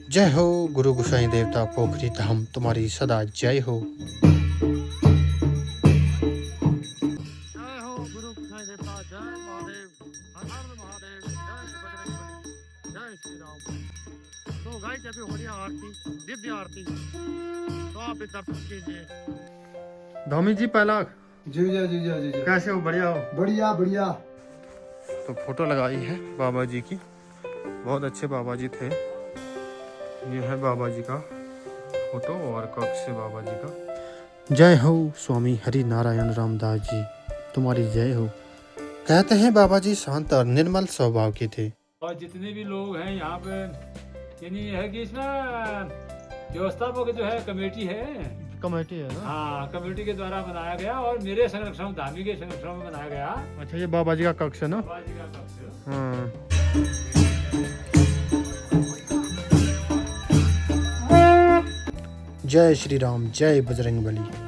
जय हो गुरु गोसाई देवता पोखरी धाम, तुम्हारी सदा जय हो। जय हो गुरु गोसाई देवता, जय महादेव, हर हर महादेव, जय बजरंग बली, जय श्री राम। तो गाइस अभी हो रही है आरती, दिव्य आरती, तो आप इस दर्शन कीजिए। धोमी जी पहला जी जी जी जी जी कैसे हो? बढ़िया हो? बढ़िया बढ़िया। तो फोटो लगाई है बाबा जी की, बहुत अच्छे बाबा जी थे। ये है बाबा जी का फोटो और कक्ष है बाबा जी का। जय हो स्वामी हरि नारायण रामदास जी, तुम्हारी जय हो। कहते हैं बाबा जी शांत और निर्मल स्वभाव के थे। और जितने भी लोग हैं यहाँ पे, यानी है कि इसमें व्यवस्थापक जो है कमेटी है, कमेटी है ना? हाँ, कमेटी के द्वारा बनाया गया और मेरे संरक्षण धामी के संरक्षण में बनाया गया। अच्छा, ये बाबा जी का कक्ष है ना? बाबा जी का कक्ष। हाँ। जय श्री राम, जय बजरंग बली।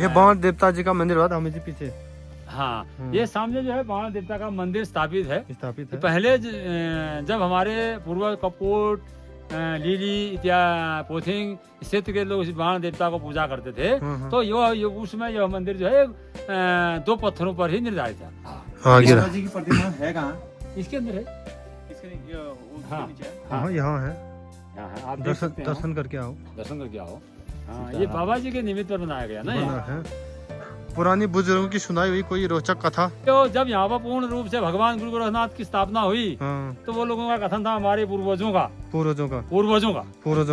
ये बाण देवता जी का मंदिर हुआ था हमें जी पीछे। हाँ, ये सामने जो है बाण देवता का मंदिर स्थापित है। स्थापित है। पहले जब हमारे पूर्वज कपोट, लीली इत्यादि पोथिंग क्षेत्र के लोग इस बाण देवता को पूजा करते थे, तो ये उसमें यह मंदिर जो है 2 पत्थरों पर ही निर्धारित था। हाँ, गिरा। जी की प्रतिमा है कहाँ? इसके अंदर है। हाँ, हाँ, यहाँ है। यहाँ है, आप देख सकते हैं। दर्शन करके आओ। दर्शन करके आओ। हाँ, ये बाबा जी के निमित्त पर बनाया गया ना। बना है। पुरानी बुजुर्गों की सुनाई हुई कोई रोचक कथा। तो जब यहाँ पर पूर्ण रूप से भगवान गुरु गोरखनाथ की स्थापना हुई, हाँ। तो वो लोगों का कथन था, हमारे पूर्वजों का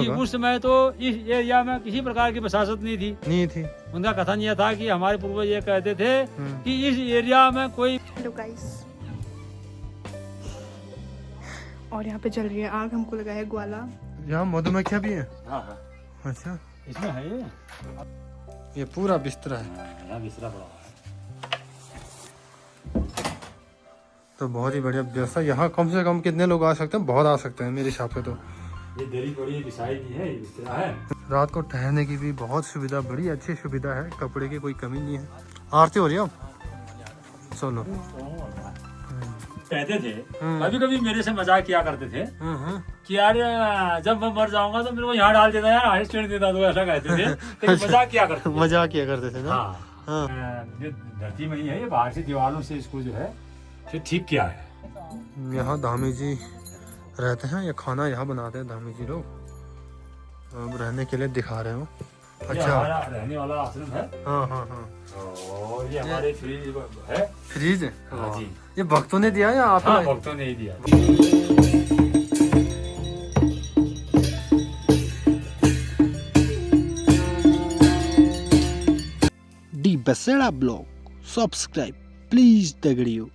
कि उस समय तो इस एरिया में किसी प्रकार की प्रशासन नहीं थी। उनका कथन यह था कि हमारे पूर्वज ये कहते थे कि इस एरिया में कोई। हेलो गाइस, और यहाँ पे जल रही है आग, हमको लगा है ग्वाला। यहाँ मधुमक्खियाँ भी है। हाँ हाँ, अच्छा, इसमें है ये पूरा बिस्तरा है। यहाँ बिस्तरा पड़ा हुआ है। तो बहुत ही बढ़िया व्यवस्था। यहाँ कम से कम कितने लोग आ सकते हैं? बहुत आ सकते हैं मेरे हिसाब से। तो ये दरी पड़ी है, बिछाई भी है, ये बिस्तरा है। रात को ठहरने की भी बहुत सुविधा, बड़ी अच्छी सुविधा है। कपड़े की कोई कमी नहीं है। आरती हो रही है अब? चलो। कहते थे, कभी कभी मेरे से मजाक किया करते थे कि यार जब मैं मर जाऊंगा तो मेरे को यहाँ डाल देता, यार हाइट स्टैंड देता, तो ऐसा कहते थे। तो मजाक किया करते थे। मजाक किया करते थे ना? हाँ। जो धरती में ही है, ये बाहर से दीवारों से इसको जो है फिर ठीक किया है। यहाँ धामी जी रहते हैं, या खाना यहाँ बनाते हैं धामी जी लोग। अब रहने के लिए दिखा रहे हो। अच्छा, हमारा रहने वाला आश्रम है। हाँ हाँ हाँ। और ये हमारे फ्रिज है। फ्रिज है? हाँ जी। ये भक्तों ने दिया या आप? हाँ, भक्तों ने ही दिया। The Baseda blog subscribe please दगड़ियो।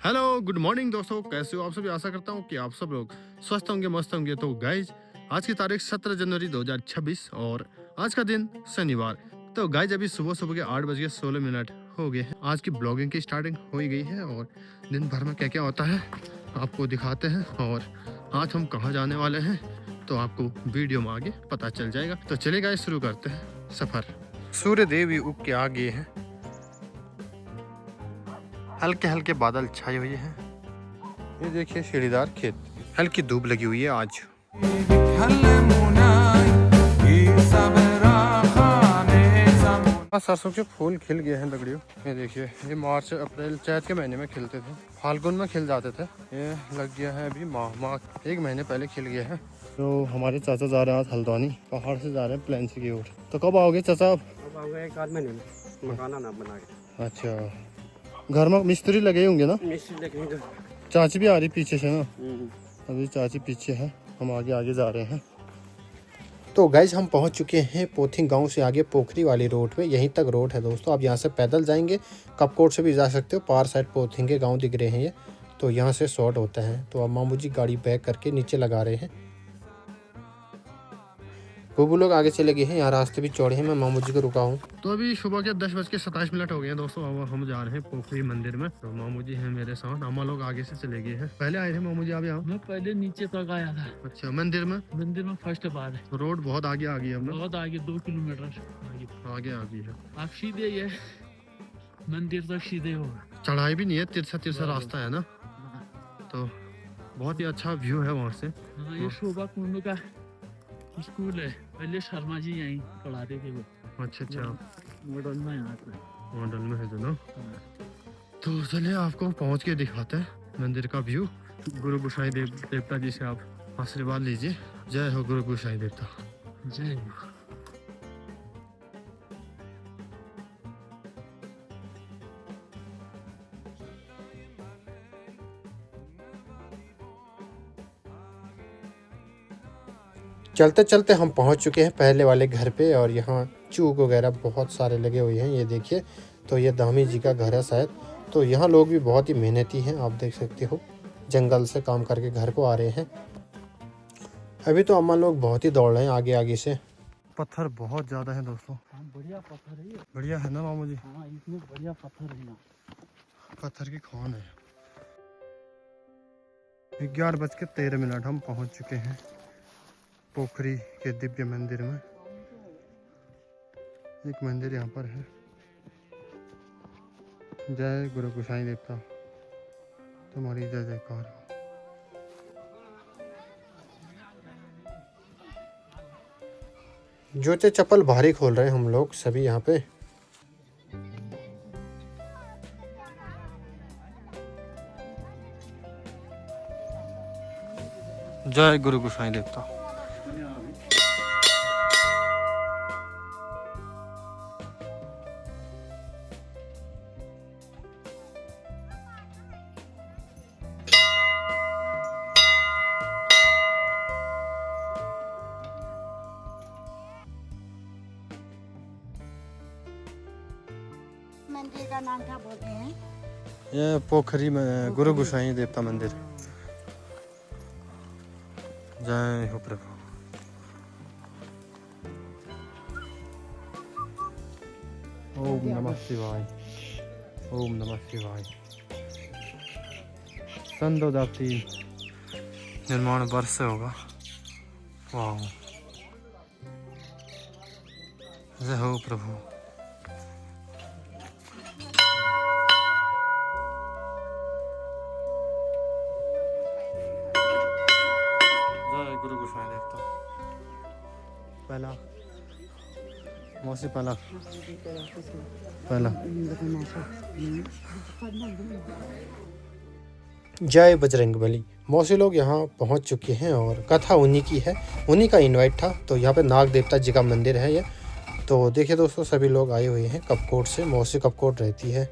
हेलो, गुड मॉर्निंग दोस्तों, कैसे हो आप सब? आशा करता हूँ कि आप सब लोग स्वस्थ होंगे, मस्त होंगे। तो गाइज, आज की तारीख 17 जनवरी 2026 और आज का दिन शनिवार। तो गाइज, अभी सुबह सुबह के 8:16 हो गए हैं। आज की ब्लॉगिंग की स्टार्टिंग हो ही गई है और दिन भर में क्या क्या होता है आपको दिखाते हैं। और आज हम कहाँ जाने वाले हैं तो आपको वीडियो में आगे पता चल जाएगा। तो चलिए गाइज, शुरू करते हैं सफर। सूर्य देव भी उग के आ गए हैं। हल्के हल्के बादल छाए हुए हैं। ये देखिए सीढ़ीदार खेत, हल्की धूप लगी हुई है आज। सरसों के फूल खिल गए हैं दगड़ियों। ये देखिए, ये मार्च अप्रैल चैत के महीने में खिलते थे, फाल्गुन में खिल जाते थे। ये लग गया है अभी माह 1 महीने पहले खिल गए हैं। तो हमारे चाचा जा रहे हैं आज हल्द्वानी, पहाड़ से जा रहे हैं प्लेन की ओर। तो कब आओगे चाचा? अब आऊँगा 1 आध महीने में। मकाना ना बना के। अच्छा, घर में मिस्त्री लगे होंगे ना? मिस्त्री लगेगा। चाची भी आ रही पीछे से ना, अभी चाची पीछे है, हम आगे आगे जा रहे हैं। तो गाइज हम पहुंच चुके हैं पोथिंग गांव से आगे पोखरी वाली रोड पे, यहीं तक रोड है दोस्तों। आप यहां से पैदल जाएंगे, कपकोट से भी जा सकते हो, पार साइड पोथिंग के गांव दिख रहे हैं ये, तो यहां से शॉर्ट होता है। तो अब मामू जी गाड़ी बैक करके नीचे लगा रहे हैं। बुबू लोग आगे चले गए हैं, यहाँ रास्ते भी चौड़े हैं, मैं मामू जी को रुका हूँ। तो अभी सुबह के 10:27 हो गए हैं दोस्तों। अब हम जा रहे हैं पोखरी मंदिर में। तो मामू जी हैं मेरे साथ, अम्मा लोग आगे से चले गए हैं। पहले आए थे मामू जी, आप यहाँ? मैं पहले नीचे तक आया था। अच्छा, मंदिर में फर्स्ट बार है। रोड बहुत आगे आ गई है, बहुत आगे 2 किलोमीटर आगे आ गई है। आप सीधे ये मंदिर तक सीधे हो। चढ़ाई भी नहीं है, तिरछा रास्ता है ना, तो बहुत ही अच्छा व्यू है वहाँ से। हाँ, ये शोभा कुंड का स्कूल है, पहले शर्मा जी यहीं पढ़ाते थे वो। अच्छा, मॉडल में यहाँ पे। मॉडल में है जो ना। तो चलिए आपको पहुँच के दिखाते हैं मंदिर का व्यू। गुरु गोसाई देवता जी से आप आशीर्वाद लीजिए। जय हो गुरु गोसाई देवता। जय। चलते चलते हम पहुंच चुके हैं पहले वाले घर पे, और यहाँ चूक वगैरह बहुत सारे लगे हुए हैं, ये देखिए। तो ये धामी जी का घर है शायद। तो यहाँ लोग भी बहुत ही मेहनती हैं, आप देख सकते हो, जंगल से काम करके घर को आ रहे हैं। अभी तो अम्मा लोग बहुत ही दौड़ रहे हैं आगे आगे से। पत्थर बहुत ज़्यादा है दोस्तों। बढ़िया पत्थर है ये। बढ़िया है ना मामू जी? हाँ, इतने बढ़िया पत्थर है ना। पत्थर की खान है। 11:13 हम पहुँच चुके हैं पोखरी के दिव्य मंदिर में। एक मंदिर यहाँ पर है। जय गुरु गोसाई देवता, तुम्हारी जय जयकार हो। जूते चप्पल भारी खोल रहे हैं हम लोग सभी यहाँ पे। जय गुरु गोसाई देवता। मंदिर का नाम क्या बोलते हैं? ये पोखरी में गुरु गोसाई देवता मंदिर। जय हो प्रभु। ओम नमः शिवाय, ओम नमः शिवाय। सन 2003 निर्माण वर्ष से होगा। वाह, जय हो प्रभु। गुरु गोसाई देवता। पहला मौसी, पहला जय बजरंगबली। मौसी लोग यहाँ पहुँच चुके हैं और कथा उन्हीं की है, उन्हीं का इनवाइट था। तो यहाँ पे नाग देवता जी का मंदिर है ये। तो देखिए दोस्तों, सभी लोग आए हुए हैं कपकोट से। मौसी कपकोट रहती है।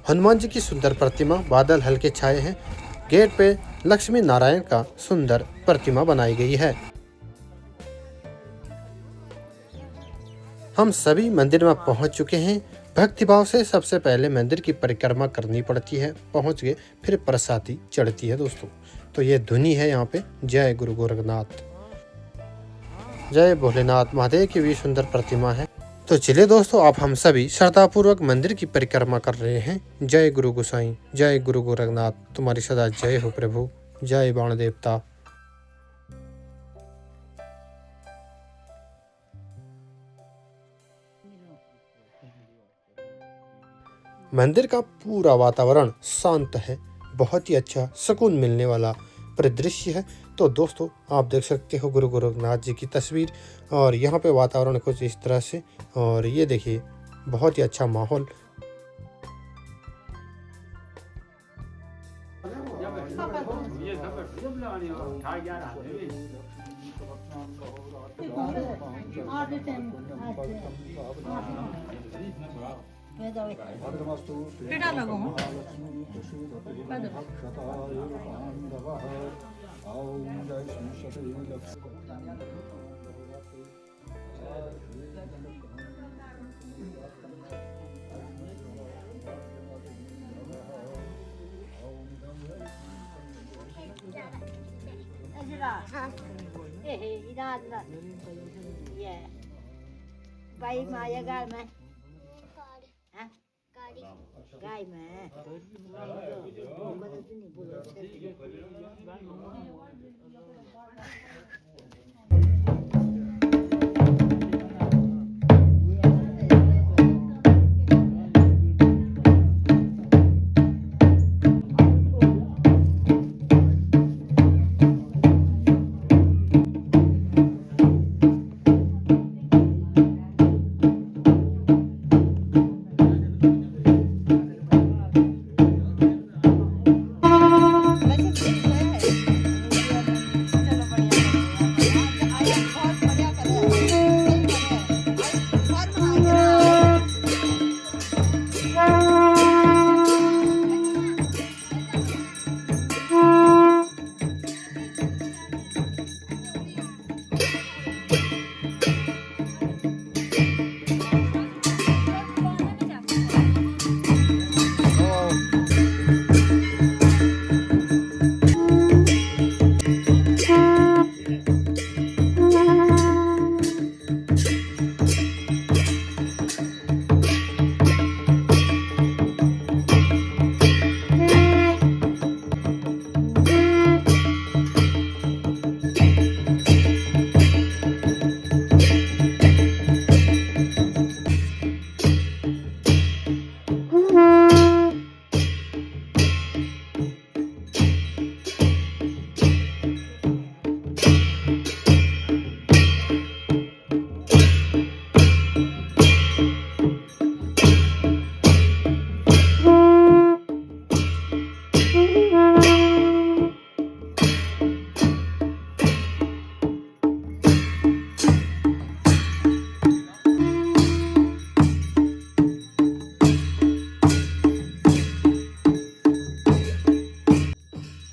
हनुमान जी की सुंदर प्रतिमा, बादल हल्के छाए हैं। गेट पे लक्ष्मी नारायण का सुंदर प्रतिमा बनाई गई है। हम सभी मंदिर में पहुंच चुके हैं। भक्तिभाव से सबसे पहले मंदिर की परिक्रमा करनी पड़ती है। पहुंच गए, फिर प्रसादी चढ़ती है दोस्तों। तो ये धुनी है यहाँ पे, जय गुरु गोरखनाथ, जय भोलेनाथ महादेव की भी सुंदर प्रतिमा है। तो चलिए दोस्तों, आप हम सभी श्रद्धापूर्वक मंदिर की परिक्रमा कर रहे हैं। जय गुरु गोसाई, जय गुरु गोरखनाथ, तुम्हारी सदा जय हो प्रभु। जय बाण देवता। मंदिर का पूरा वातावरण शांत है, बहुत ही अच्छा सुकून मिलने वाला परिदृश्य है। तो दोस्तों, आप देख सकते हो गुरु गोरखनाथ जी की तस्वीर, और यहाँ पे वातावरण कुछ इस तरह से। और ये देखिए, बहुत ही अच्छा माहौल। केटा लगो हूँ Bay maya gal mày hả gai mà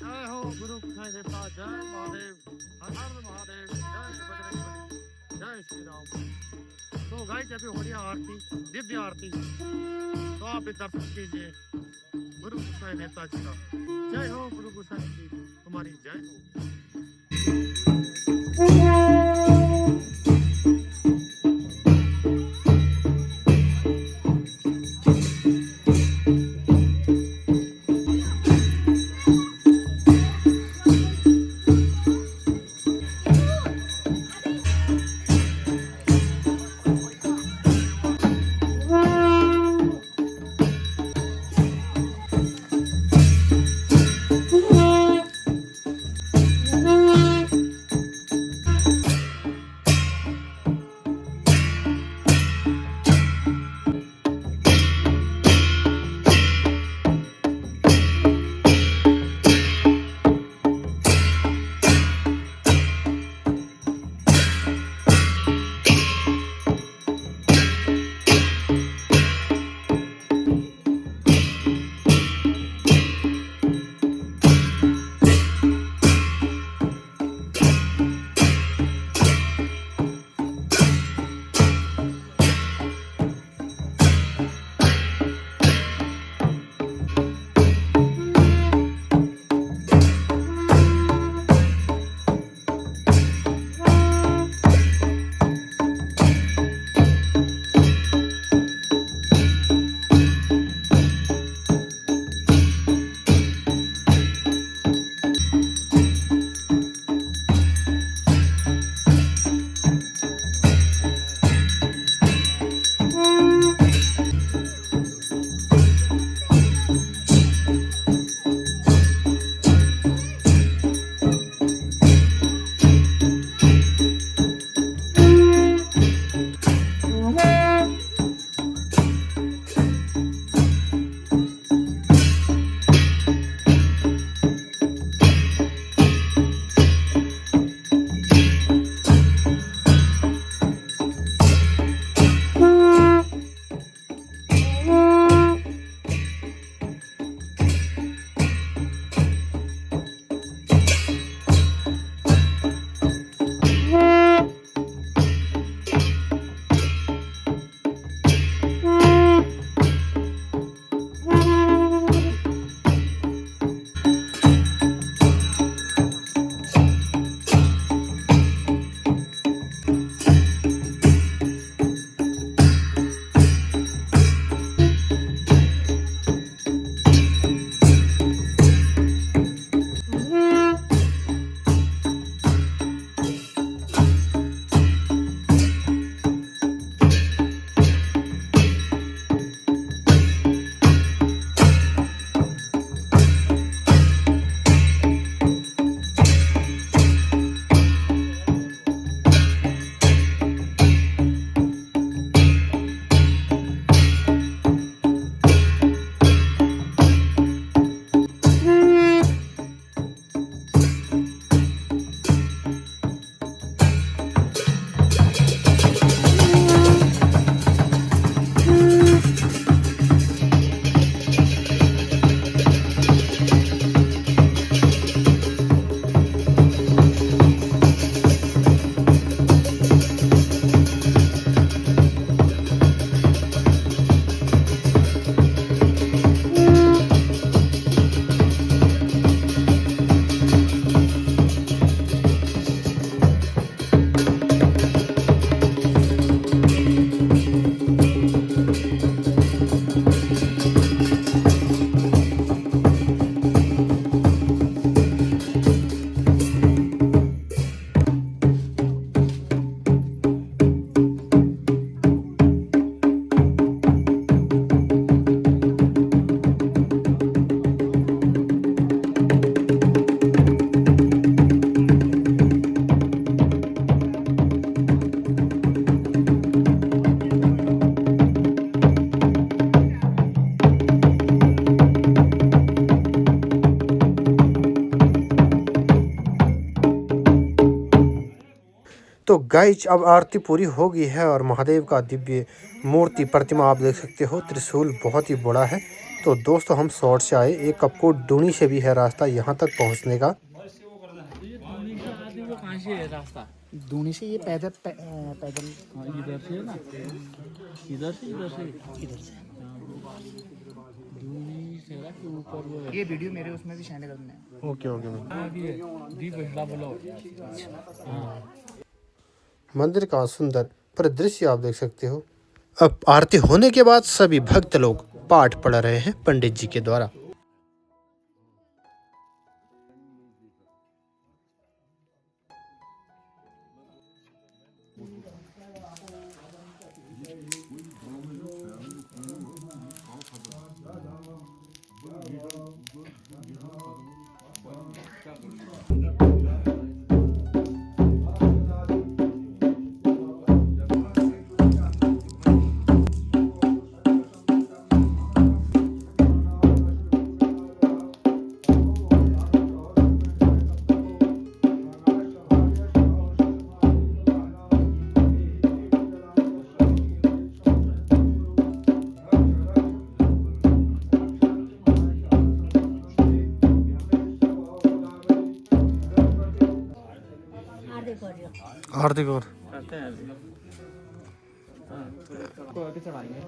जय हो गुरु गोसाई देवता जय महादेव हर हर महादेव जय बजरंगबली जय श्री राम। तो गाइस अभी हो रही है आरती, दिव्य आरती, तो आप भी दर्शन कीजिए गुरु गोसाई देवता जी का। जय हो गुरु गोसाई जी, तुम्हारी जय हो। तो गाइज अब आरती पूरी हो गई है और महादेव का दिव्य मूर्ति प्रतिमा आप देख सकते हो। त्रिशूल बहुत ही बड़ा है। तो दोस्तों हम शॉर्ट से आए, एक आपको डूनी से भी है रास्ता यहाँ तक पहुँचने का। दूनी से ये पैदल पैदल इधर से ना, इधर से दूनी से ना के ऊपर वो है। ये वीडियो मेरे उसमें भी सेंड करना है। Okay okay. दी बसला बोलो। मंदिर का सुंदर परिदृश्य आप देख सकते हो। अब आरती होने के बाद सभी भक्त लोग पाठ पढ़ रहे हैं पंडित जी के द्वारा। हार्दिक और करते हैं अभी। को आगे चढ़ाएंगे।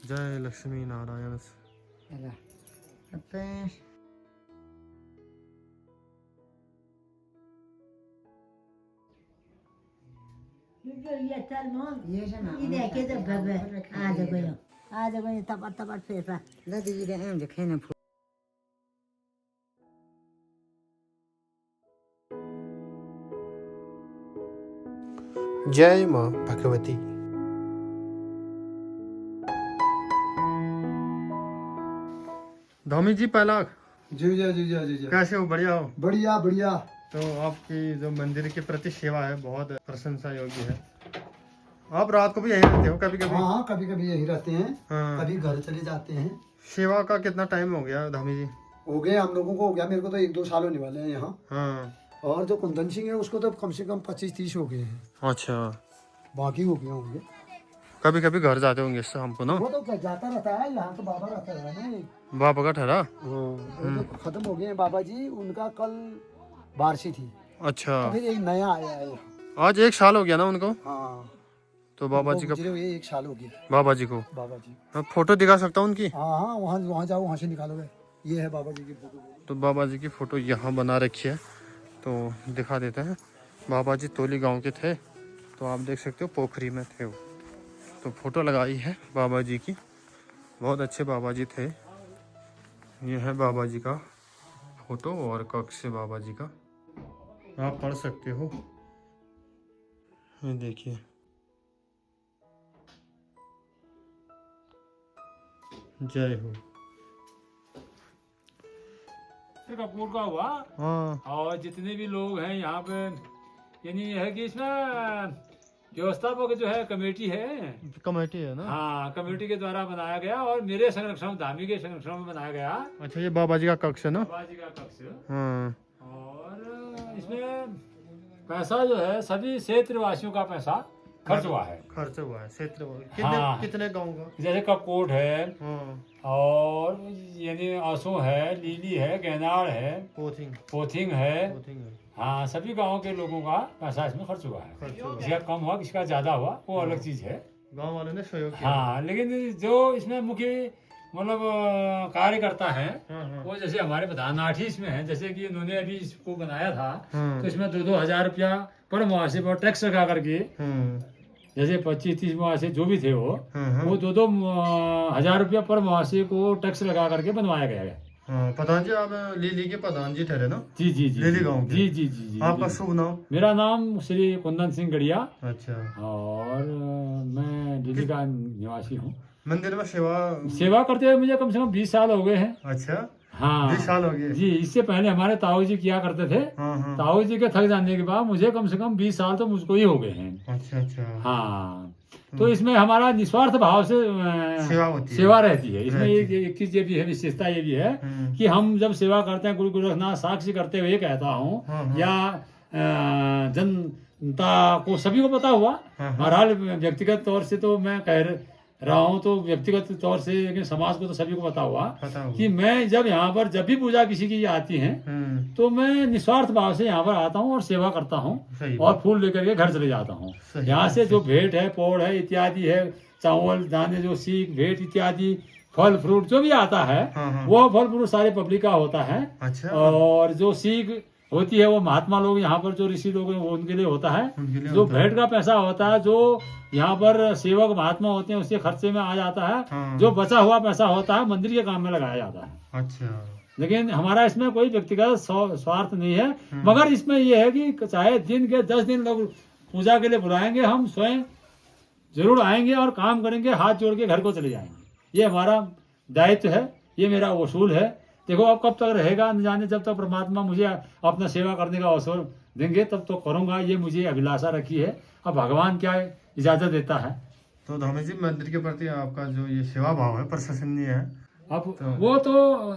जय लक्ष्मी नारायण। जय माँ भगवती। धोमी जी पहला जीजा जीजा जीजा। कैसे हो? बढ़िया हो? बढ़िया बढ़िया। तो आपकी जो मंदिर के प्रति सेवा है बहुत प्रशंसा योग्य है। आप रात को भी यहीं रहते हो कभी कभी? हाँ कभी कभी यही रहते हैं। हाँ। कभी घर चले जाते हैं। सेवा का कितना टाइम हो गया धामी जी? हो गए हम लोगों को, हो गया, मेरे को तो 1-2 साल होने वाले हैं यहाँ। हाँ। और जो कुंदन सिंह है उसको तो कम से कम 25-30 हो गए हैं। अच्छा। बाकी हो गए होंगे। कभी कभी घर जाते होंगे शाम को ना? वो तो जाता रहता है, यहाँ तो बाबा रहता है ना। बाबा का ठहरा? वो तो खत्म हो गए हैं बाबा जी, उनका कल बारसी थी। अच्छा। तो फिर एक नया आया है। आज 1 साल हो गया ना उनको? हाँ। तो बाबा जी का, गुजरे हुए 1 साल हो गया बाबा जी को। बाबा जी। मैं फोटो दिखा सकता हूँ उनकी? हाँ हाँ, वहाँ जाओ, वहाँ से निकालोगे। ये है बाबा जी की फोटो। तो बाबा जी की फोटो यहाँ बना रखी है, तो दिखा देते हैं। बाबा जी तोली गांव के थे, तो आप देख सकते हो पोखरी में थे वो। तो फोटो लगाई है बाबा जी की, बहुत अच्छे बाबा जी थे। ये है बाबा जी का फोटो और कक्ष से बाबा जी का, आप पढ़ सकते हो। ये देखिए, जय हो। कपूर का हुआ। हाँ। और जितने भी लोग हैं यहाँ पे, यानी ये है कि इसमें व्यवस्थापक जो है कमेटी है। कमेटी है ना? हाँ, कमेटी के द्वारा बनाया गया और मेरे संरक्षण, धामी के संरक्षण में बनाया गया। अच्छा, ये बाबा जी का कक्ष है ना? बाबा जी का कक्ष। हाँ। और इसमें पैसा जो है सभी क्षेत्रवासियों का पैसा खर्च हुआ है। खर्च हुआ है क्षेत्र। हाँ। कितने गाँव का? जैसे कपकोट है, हाँ। और यानी आंसू है, लीली है, गैनाड़ है, पोथिंग है। हाँ, सभी गांवों के लोगों का पैसा इसमें खर्च हुआ है। किसका कम हुआ, किसका ज्यादा हुआ, वो अलग चीज है। गांव वालों ने सहयोग किया। हाँ, लेकिन जो इसमें मुख्य मतलब कार्य करता है, वो जैसे हमारे प्रधानार्थी इसमें है, जैसे कि उन्होंने अभी इसको बनाया था, हाँ। तो इसमें 2-2 हजार रुपया पर मुआवजे पर टैक्स लगा करके, हाँ, जैसे 25-30 मुआवजे जो भी थे वो हाँ, वो 2-2 हजार रुपया पर मुआवजे को टैक्स लगा करके बनवाया गया है। हाँ। प्रधान जी, आप लीली के प्रधान जी ठहरे ना? जी जी जी लिली गांव के। जी जी जी जी आपका जी। शुभ नाम? मेरा नाम श्री कुंदन सिंह गढ़िया अच्छा। और मैं दिल्ली का निवासी हूँ। मंदिर में सेवा सेवा करते हुए मुझे कम से कम 20 साल हो गए हैं। अच्छा, हाँ 20 साल हो गए। जी, इससे पहले हमारे ताऊ जी किया करते थे। हाँ, हाँ। ताऊ जी के थक जाने के बाद मुझे कम से कम 20 साल तो मुझको ही हो गए हैं। अच्छा अच्छा। हाँ, तो इसमें हमारा निस्वार्थ भाव से सेवा होती है। सेवा रहती है। इसमें रहती एक चीज ये भी है, विशेषता ये भी है हम्म। कि हम जब सेवा करते हैं, गुरु गोरखनाथ साक्षी करते हुए कहता हूँ, हाँ, हाँ। या जनता को सभी को पता हुआ, हाँ, हाँ। बहरहाल व्यक्तिगत तौर से तो मैं कह रहा हूँ, तो व्यक्तिगत तौर से, लेकिन समाज को तो सभी को पता हुआ पता होगा। कि मैं जब यहाँ पर जब भी पूजा किसी की आती है तो मैं निस्वार्थ भाव से यहाँ पर आता हूँ और सेवा करता हूँ सही और फूल लेकर के घर चले जाता हूँ। सही यहाँ से जो भेंट है, पौड़ है इत्यादि है, चावल दाने, जो सीख भेंट इत्यादि, फल फ्रूट जो भी आता है, हाँ, हाँ। वो फल फ्रूट सारे पब्लिक का होता है। अच्छा। और जो सीख होती है वो महात्मा लोग, यहाँ पर जो ऋषि लोग हैं वो उनके लिए होता है। उनके लिए जो होता है। भेंट का पैसा होता है, जो यहाँ पर सेवक महात्मा होते हैं उसके खर्चे में आ जाता है। हाँ। जो बचा हुआ पैसा होता है मंदिर के काम में लगाया जाता है। अच्छा। लेकिन हमारा इसमें कोई व्यक्तिगत स्वार्थ नहीं है, मगर इसमें यह है कि चाहे दिन के 10 दिन लोग पूजा के लिए बुलाएंगे, हम स्वयं जरूर आएंगे और काम करेंगे, हाथ जोड़ के घर को चले जाएंगे। ये हमारा दायित्व है, ये मेरा वसूल है। देखो अब कब तक रहेगा न जाने, जब तक परमात्मा मुझे अपना सेवा करने का अवसर देंगे तब तो करूंगा, ये मुझे अभिलाषा रखी है। अब भगवान क्या इजाजत देता है। तो धामी जी, मंदिर के प्रति आपका जो ये सेवा भाव है प्रशंसनीय है। अब वो तो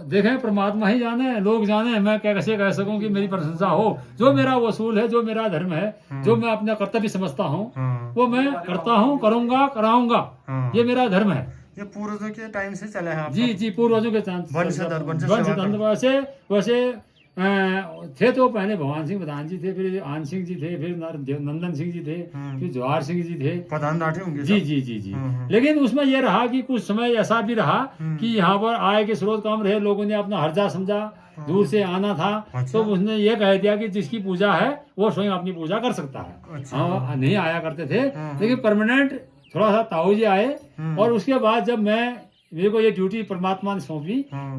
देखें, परमात्मा ही जाने, लोग जाने, मैं कैसे कह सकूं कि मेरी प्रशंसा हो। जो मेरा वसूल है, जो मेरा धर्म है, जो मैं अपना कर्तव्य समझता हूँ, हाँ। वो मैं करता हूँ, करूंगा, कराऊंगा। हाँ। ये मेरा धर्म है। ये पूर्वजों के टाइम से चला है आपका? जी जी, पूर्वजों के वंशधर वैसे वैसे थे तो पहले भगवान सिंह प्रधान जी थे, फिर आन सिंह जी थे, फिर नंदन सिंह जी थे, फिर जवाहर सिंह जी थे। प्रधान राठे होंगे जी सब? जी जी जी। हाँ। लेकिन उसमें यह रहा कि कुछ समय ऐसा भी रहा कि यहाँ पर आय के स्रोत कम रहे, लोगों ने अपना हर्जा समझा, दूर से आना था। अच्छा। तो उसने ये कह दिया कि जिसकी पूजा है वो स्वयं अपनी पूजा कर सकता है। अच्छा। हाँ, नहीं आया करते थे, लेकिन परमानेंट थोड़ा सा ताऊ जी आए। और उसके बाद जब मेरे को ये ड्यूटी परमात्मा ने सौंपी,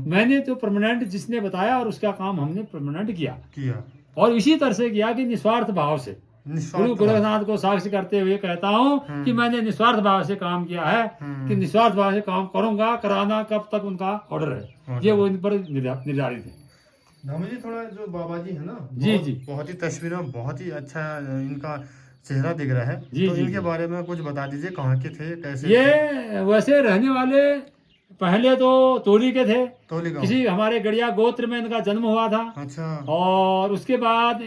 मैंने तो परमानेंट जिसने बताया और उसका काम हमने परमानेंट किया। और इसी तरह से किया कि निस्वार्थ भाव से, गुरु गोरखनाथ को साक्षी करते हुए कहता हूँ कि मैंने निस्वार्थ भाव से काम किया है, कि निस्वार्थ भाव से काम करूंगा, कराना कब तक उनका ऑर्डर है, ये वो इन पर निर्धारित है। धामी जी, थोड़ा जो बाबा जी है ना, जी जी, बहुत ही तस्वीर में बहुत ही अच्छा इनका चेहरा दिख रहा है। जी तो जी, इनके बारे में कुछ बता दीजिए, कहाँ के थे, कैसे? ये वैसे रहने वाले पहले तो तोली के थे, तोली गाँव। किसी हमारे गढ़िया गोत्र में इनका जन्म हुआ था। अच्छा। और उसके बाद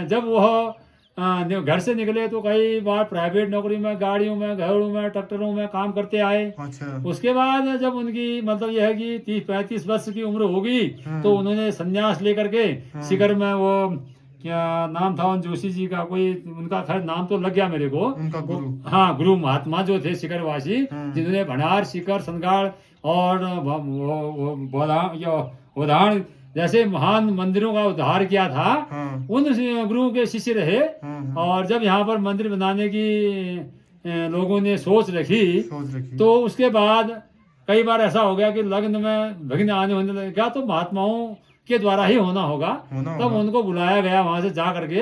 जब वह घर से निकले तो कई बार प्राइवेट नौकरी में, गाड़ियों में, घरों में, ट्रैक्टरों में काम करते आए। अच्छा। उसके बाद जब उनकी मतलब यह है कि 30-35 वर्ष की उम्र हो गई तो उन्होंने संन्यास लेकर के शिखर में, वो क्या नाम था उन जोशी जी का, कोई उनका खैर नाम तो लग गया मेरे को, उनका गुरु। हाँ, गुरु महात्मा जो थे शिखरवासी, जिन्होंने भंडार, शिखर, सनगाड़ और उदाहरण जैसे महान मंदिरों का उद्धार किया था, उन गुरुओं के शिष्य रहे। और जब यहाँ पर मंदिर बनाने की लोगों ने सोच रखी तो उसके बाद कई बार ऐसा हो गया कि लग्न में विघ्न आने होने लगा, तो महात्माओं के द्वारा ही होना होगा। तब उनको बुलाया गया वहां से जा करके।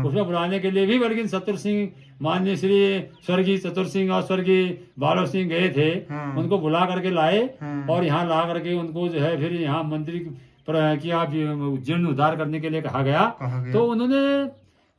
उसमें बुलाने के लिए भी बल्कि चतुर सिंह, माननीय श्री स्वर्गीय चतुर सिंह और स्वर्गीय बालव सिंह गए थे, उनको बुला करके लाए और यहाँ ला करके उनको जो है फिर यहाँ मंदिर की आप जीर्णोद्धार करने के लिए कहा गया। तो उन्होंने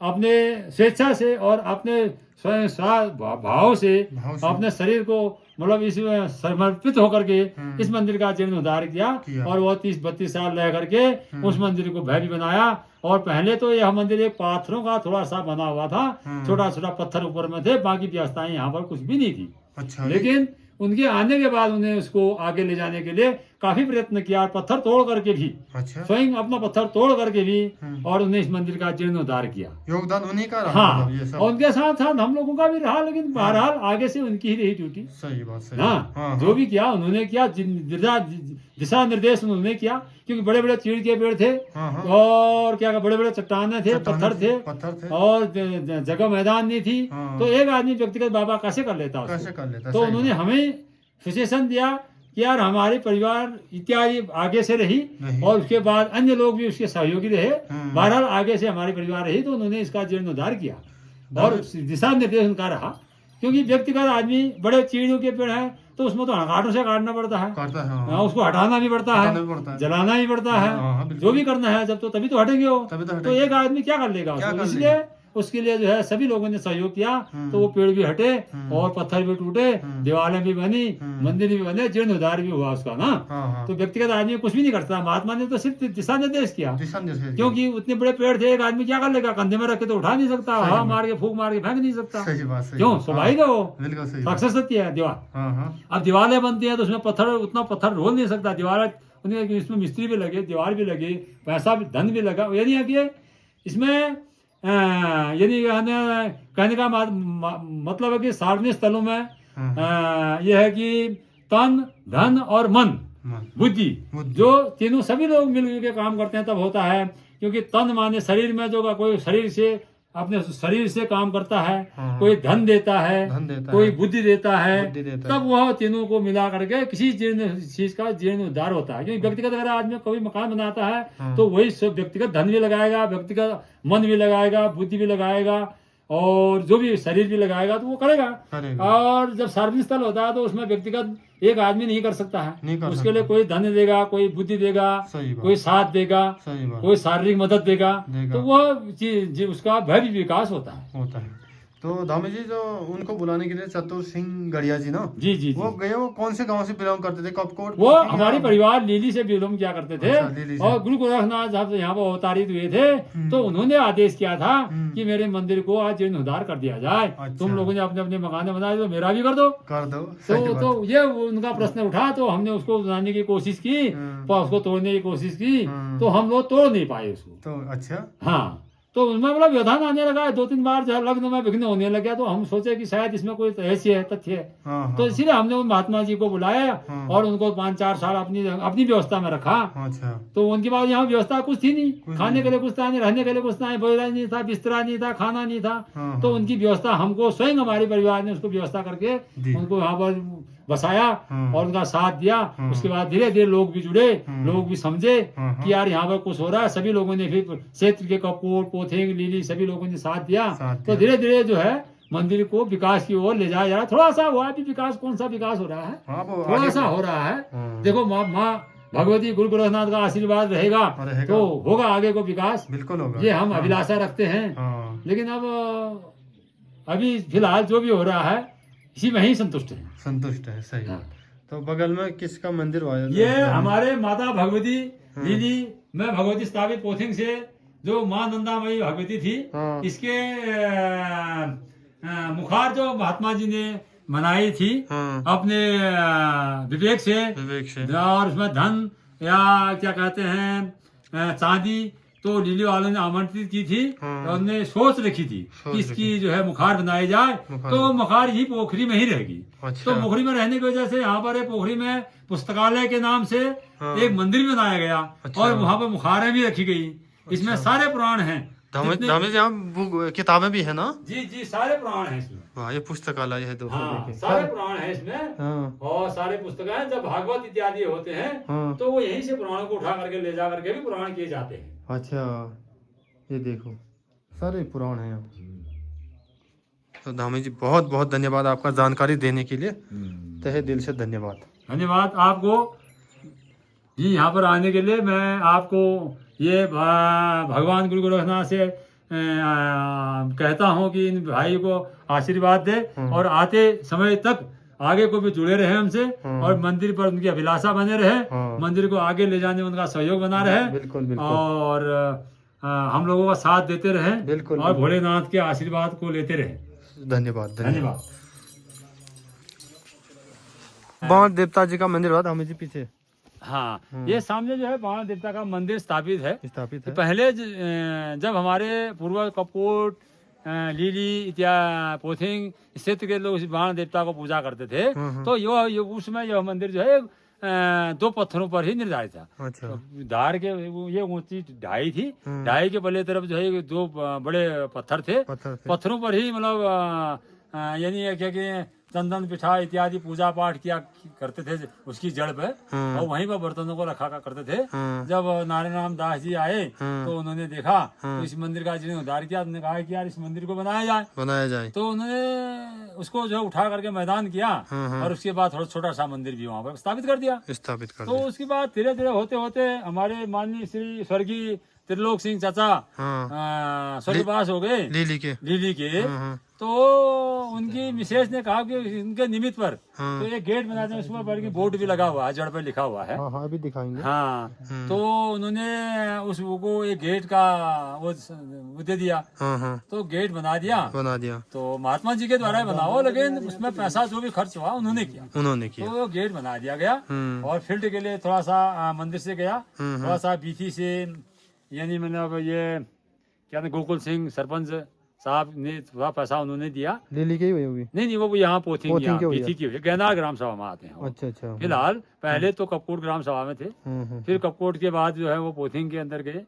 अपने स्वेच्छा से और अपने स्वयं भाव से अपने शरीर को मतलब इसमें समर्पित होकर के इस मंदिर का जीर्णोद्धार किया। और वो 30-32 साल रह करके उस मंदिर को भव्य बनाया। और पहले तो यह मंदिर एक पाथरों का थोड़ा सा बना हुआ था, छोटा छोटा पत्थर ऊपर में थे, बाकी व्यवस्थाएं यहाँ पर कुछ भी नहीं थी। अच्छा। लेकिन उनके आने के बाद उन्हें उसको आगे ले जाने के लिए काफी प्रयत्न किया और पत्थर तोड़ करके भी, अच्छा, स्वयं अपना पत्थर तोड़ करके भी और उन्हें इस मंदिर का जीर्णोद्धार किया। योगदान उन्हीं का रहा हाँ, मतलब ये सब। और उनके साथ साथ हम लोगों का भी रहा, लेकिन बहरहाल आगे से उनकी ही रही ड्यूटी। सही बात, सही हाँ, बात। हाँ, जो भी किया उन्होंने किया, दिशा निर्देश उन्होंने किया, क्योंकि बड़े बड़े चीड़ के पेड़ थे हाँ, हाँ, और क्या बड़े बड़े चट्टाने थे, पत्थर थे पत्थर थे, और जगह मैदान नहीं थी, हाँ। तो एक आदमी व्यक्तिगत बाबा कैसे कर लेता उसको? कैसे कर लेता, तो सही उन्होंने बात। हमें सजेशन दिया कि यार हमारे परिवार इत्यादि आगे से रही नहीं। और उसके बाद अन्य लोग भी उसके सहयोगी रहे, हम्म। बहरहाल आगे से हमारे परिवार रही, तो उन्होंने इसका जीर्णोद्धार किया और दिशा निर्देश उनका रहा। क्योंकि व्यक्तिगत आदमी बड़े चीड़ों के पेड़ है तो उसमें तो कांटों से काटना पड़ता है, करता है, हाँ। हाँ, उसको हटाना भी पड़ता हटाना है, भी पड़ता है। जलाना भी पड़ता है, हाँ, हाँ, बिल्कुल। जो भी करना है जब तो तभी तो हटेंगे वो। तभी तो तो हटेंगे। एक आदमी क्या कर लेगा क्या उसको? कर इसलिए उसके लिए जो है सभी लोगों ने सहयोग किया, तो वो पेड़ भी हटे और पत्थर भी टूटे, दीवारें भी बनी, मंदिर भी बने, जीर्णोद्धार भी हुआ उसका ना। हाँ, हाँ। तो व्यक्तिगत आदमी कुछ भी नहीं करता, महात्मा ने तो सिर्फ दिशा निर्देश किया, दिशा निर्देश। क्योंकि उतने बड़े पेड़ थे, एक आदमी क्या कर लेगा? कंधे में रख के तो उठा नहीं सकता, हवा मार के फूंक मार के फेंक नहीं सकता। सही बात, सही क्यों? बात। स्वाभाविक है वो, बिल्कुल सही बात। सक्सेस सत्य है दीवार। हाँ, हाँ, अब दीवारें बनती हैं तो उसमें पत्थर, उतना पत्थर रोल नहीं सकता दीवार, इसमें मिस्त्री भी लगे, दीवार भी लगी, पैसा भी, धन भी लगा। यानी है कि इसमें यानी कहने का मतलब है कि सार्वजनिक स्थलों में यह है कि तन, धन और मन, बुद्धि, जो तीनों सभी लोग मिलजुल के काम करते हैं तब होता है। क्योंकि तन माने शरीर में जो कोई शरीर से अपने शरीर से काम करता है, कोई धन देता है, कोई बुद्धि देता है, तब वह तीनों को मिला करके किसी चीज का जीर्णोद्धार होता है। क्योंकि व्यक्तिगत अगर आदमी कोई मकान बनाता है तो वही सब व्यक्तिगत धन भी लगाएगा, व्यक्तिगत मन भी लगाएगा, बुद्धि भी लगाएगा और जो भी शरीर भी लगाएगा तो वो करेगा। और जब सार्वजनिक स्थल होता है तो उसमें व्यक्तिगत एक आदमी नहीं कर सकता है, उसके लिए कोई धन देगा, कोई बुद्धि देगा, कोई साथ देगा, कोई शारीरिक मदद देगा, तो वह उसका भव्य विकास होता है। तो धामी जी जो उनको बुलाने के लिए चतुर सिंह गढ़िया जी ना, जी जी, वो गए, वो कौन से गांव से बिलोंग करते थे? कपकोट? वो हमारे परिवार लीली से बिलोंग किया करते थे। अच्छा, और गुरु गोरखनाथ जब यहाँ पर अवतारित हुए थे तो उन्होंने आदेश किया था कि मेरे मंदिर को आज जीर्णोद्धार कर दिया जाए। अच्छा। तुम लोगों ने अपने अपने मकान बनाए तो मेरा भी कर दो। तो ये उनका प्रश्न उठा तो हमने उसको बनाने की कोशिश की, पर उसको तोड़ने की कोशिश की तो हम लोग तोड़ नहीं पाए उसको। तो अच्छा, हाँ, तो उनमें बड़ा व्यवधान आने लगा, 2-3 बार जो लग्न में विघ्न होने लगा, तो हम सोचे कि शायद इसमें कोई रहस्य है, तथ्य है। तो इसीलिए हमने उन महात्मा जी को बुलाया और उनको 5-4 साल अपनी व्यवस्था में रखा। अच्छा। तो उनके बाद यहाँ व्यवस्था कुछ थी नहीं, खाने के लिए कुछ था नहीं, रहने के लिए कुछ था, भोजन नहीं था, बिस्तरा नहीं था, खाना नहीं था। तो उनकी व्यवस्था हमको स्वयं हमारे परिवार ने उसको व्यवस्था करके उनको यहाँ पर बसाया और उनका साथ दिया। उसके बाद धीरे धीरे लोग भी जुड़े, लोग भी समझे कि यार यहाँ पर कुछ हो रहा है। सभी लोगों ने फिर क्षेत्र के कपकोट, पोथेंग, लीली सभी लोगों ने साथ दिया। तो धीरे धीरे जो है मंदिर को विकास की ओर ले जाया जा रहा है। थोड़ा सा हुआ भी विकास, कौन सा विकास हो रहा है, थोड़ा सा हो रहा है। देखो माँ भगवती गुरु गोरखनाथ का आशीर्वाद रहेगा तो होगा आगे को विकास, बिल्कुल होगा। ये हम अभिलाषा रखते हैं। लेकिन अब अभी फिलहाल जो भी हो रहा है इसी में ही संतुष्ट है। सही। तो बगल में किसका मंदिर हुआ? ये हमारे माता भगवती लीली में भगवती स्थापित पोथिंग से जो माँ नंदामयी भगवती थी, इसके मुखार जो महात्मा जी ने बनाई थी अपने विवेक से और उसमें धन या क्या कहते हैं चांदी, तो लीली वालों ने आमंत्रित की थी और उन्होंने सोच रखी थी कि इसकी जो है मुखार बनाई जाए। तो मुखार ही पोखरी में ही रहेगी। तो पोखरी में रहने की वजह से यहाँ पर पोखरी में पुस्तकालय के नाम से एक मंदिर बनाया गया और वहाँ पर मुखारें भी रखी गई। इसमें सारे पुराण हैं, किताबें भी है ना? जी जी, सारे पुराण हैं इसमें। वाह, ये पुस्तकालय है दोस्तों। हाँ, सारे पुराण हैं इसमें और सारे पुस्तक हैं। जब भागवत इत्यादि होते हैं तो वो यहीं से पुराणों को उठा करके ले जा करके भी पुराण किए जाते हैं। अच्छा, ये देखो सारे पुराण हैं। तो धामी जी बहुत बहुत धन्यवाद आपका जानकारी देने के लिए, तहे दिल से धन्यवाद आपको जी यहाँ पर आने के लिए। मैं आपको ये भगवान गुरु गोरखनाथ से कहता हूँ कि इन भाई को आशीर्वाद दे और आते समय तक आगे को भी जुड़े रहे हमसे और मंदिर पर उनकी अभिलाषा बने रहे, मंदिर को आगे ले जाने में उनका सहयोग बना रहे। बिल्कुल। और हम लोगों का साथ देते रहे और भोलेनाथ के आशीर्वाद को लेते रहे। धन्यवाद। बहुत देवता जी का मंदिर हुआ था हमें जी पीछे। हाँ, ये सामने जो है बाण देवता का मंदिर स्थापित है। स्थापित है। पहले जब हमारे पूर्वज कपकोट, लीली इत्यादि पोथिंग इस क्षेत्र के लोग इस बाण देवता को पूजा करते थे, तो ये उसमें यह मंदिर जो है 2 पत्थरों पर ही निर्धारित था। अच्छा। धार के ये ऊंची ढाई थी, ढाई के पहले तरफ जो है 2 बड़े पत्थर थे। पत्थरों पर ही मतलब यानी क्या कि चंदन पिठा इत्यादि पूजा पाठ किया करते थे उसकी जड़ पे, और वहीं पर बर्तनों को रखा करते थे। जब नारायण दास जी आए तो उन्होंने देखा तो इस मंदिर का जिन्होंने उद्धार किया, उन्होंने कहा कि यार इस मंदिर को बनाया जाए। तो उन्होंने उसको जो उठा करके मैदान किया, और उसके बाद थोड़ा छोटा सा मंदिर भी वहाँ पर स्थापित कर दिया। तो उसके बाद धीरे धीरे होते होते हमारे माननीय श्री स्वर्गीय त्रिलोक सिंह चाचा स्वर्गवास हो गए, लीली के। तो उनकी मिसेज ने कहा कि इनके निमित्त पर तो एक गेट बना दें, उसमें पर बोर्ड भी लगा हुआ है, जड़ पे लिखा हुआ है। हाँ, अभी दिखाएंगे। हाँ, तो उन्होंने उसको एक गेट का वो दे दिया। तो गेट बना दिया। तो महात्मा जी के द्वारा ही बना हुआ, लेकिन उसमें पैसा जो भी खर्च हुआ उन्होंने किया। तो गेट बना दिया गया, और फील्ड के लिए थोड़ा सा मंदिर से गया, थोड़ा सा बीथी से, यानी मतलब ये क्या गोकुल सिंह सरपंच साहब ने थोड़ा पैसा उन्होंने दिया। दिल्ली के ही हुई होगी? नहीं, वो यहाँ पोथिंग की गैनार ग्राम सभा में आते हैं। अच्छा। फिलहाल पहले तो कपकोट ग्राम सभा में थे, फिर कपकोट के बाद जो है वो पोथिंग के अंदर गए,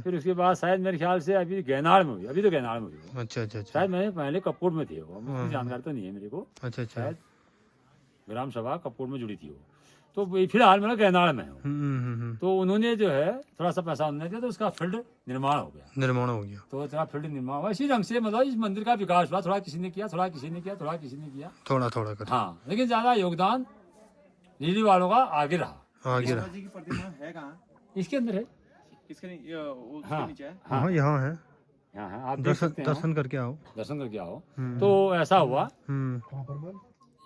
फिर उसके बाद शायद मेरे ख्याल से अभी गैनार में हुई, अभी तो गैनार में हुई। अच्छा। शायद मैं पहले कपकोट में थे, वो जानकारी तो नहीं है मेरे को। अच्छा। शायद ग्राम सभा कपकोट में जुड़ी थी वो, तो फिलहाल मतलब गैनार में हूँ। तो उन्होंने जो है थोड़ा सा पैसा उन्होंने दिया, तो उसका फील्ड निर्माण हो गया। तो थोड़ा फील्ड निर्माण हुआ, इसी ढंग से मतलब इस मंदिर का विकास हुआ। थोड़ा किसी ने किया, थोड़ा किसी ने किया, थोड़ा कर। हाँ, लेकिन ज्यादा योगदान लीली वालों का आगे रहा। जी की प्रतिमा है कहाँ? इसके अंदर है। इसके नीचे है? हाँ, यहाँ है। आप दर्शन करके आओ। तो ऐसा हुआ,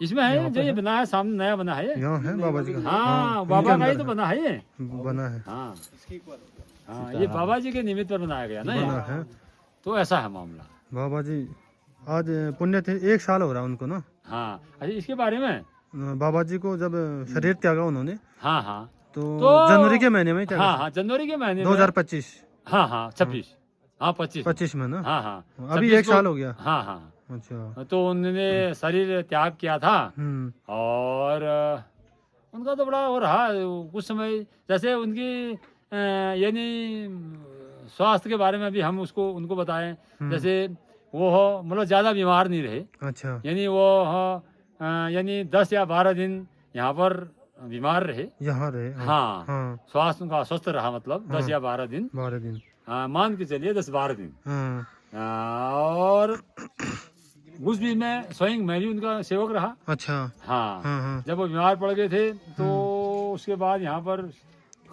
इसमें है जो ये बना है सामने, नया बना है। यहाँ है बाबा जी का। हाँ, बाबा का ही तो बना है। हाँ, ये बाबा जी के निमित्त पर बनाया गया ना। तो ऐसा है मामला। बाबा जी आज पुण्यतिथि 1 साल हो रहा उनको ना। हाँ, अच्छा, इसके बारे में बाबा जी को जब शरीर त्यागा उन्होंने, हाँ, तो जनवरी के महीने में त्यागा। हाँ, जनवरी के महीने 2025। हाँ, 26। हाँ, 25 में ना। हाँ, अभी 1 साल हो गया। हाँ। अच्छा। तो उन्होंने शरीर त्याग किया था, और उनका तो बड़ा हो रहा कुछ समय, जैसे उनकी यानी स्वास्थ्य के बारे में भी हम उनको बताएं, जैसे वो मतलब ज्यादा बीमार नहीं रहे। अच्छा। यानी वो यानी 10 या 12 दिन यहाँ पर बीमार रहे। हाँ, स्वास्थ्य उनका स्वस्थ रहा, मतलब 10 या 12 दिन मान के चलिए 10-12 दिन। और उस बीच में स्वयं मैं भी उनका सेवक रहा। अच्छा। हाँ, जब वो बीमार पड़ गए थे तो उसके बाद यहाँ पर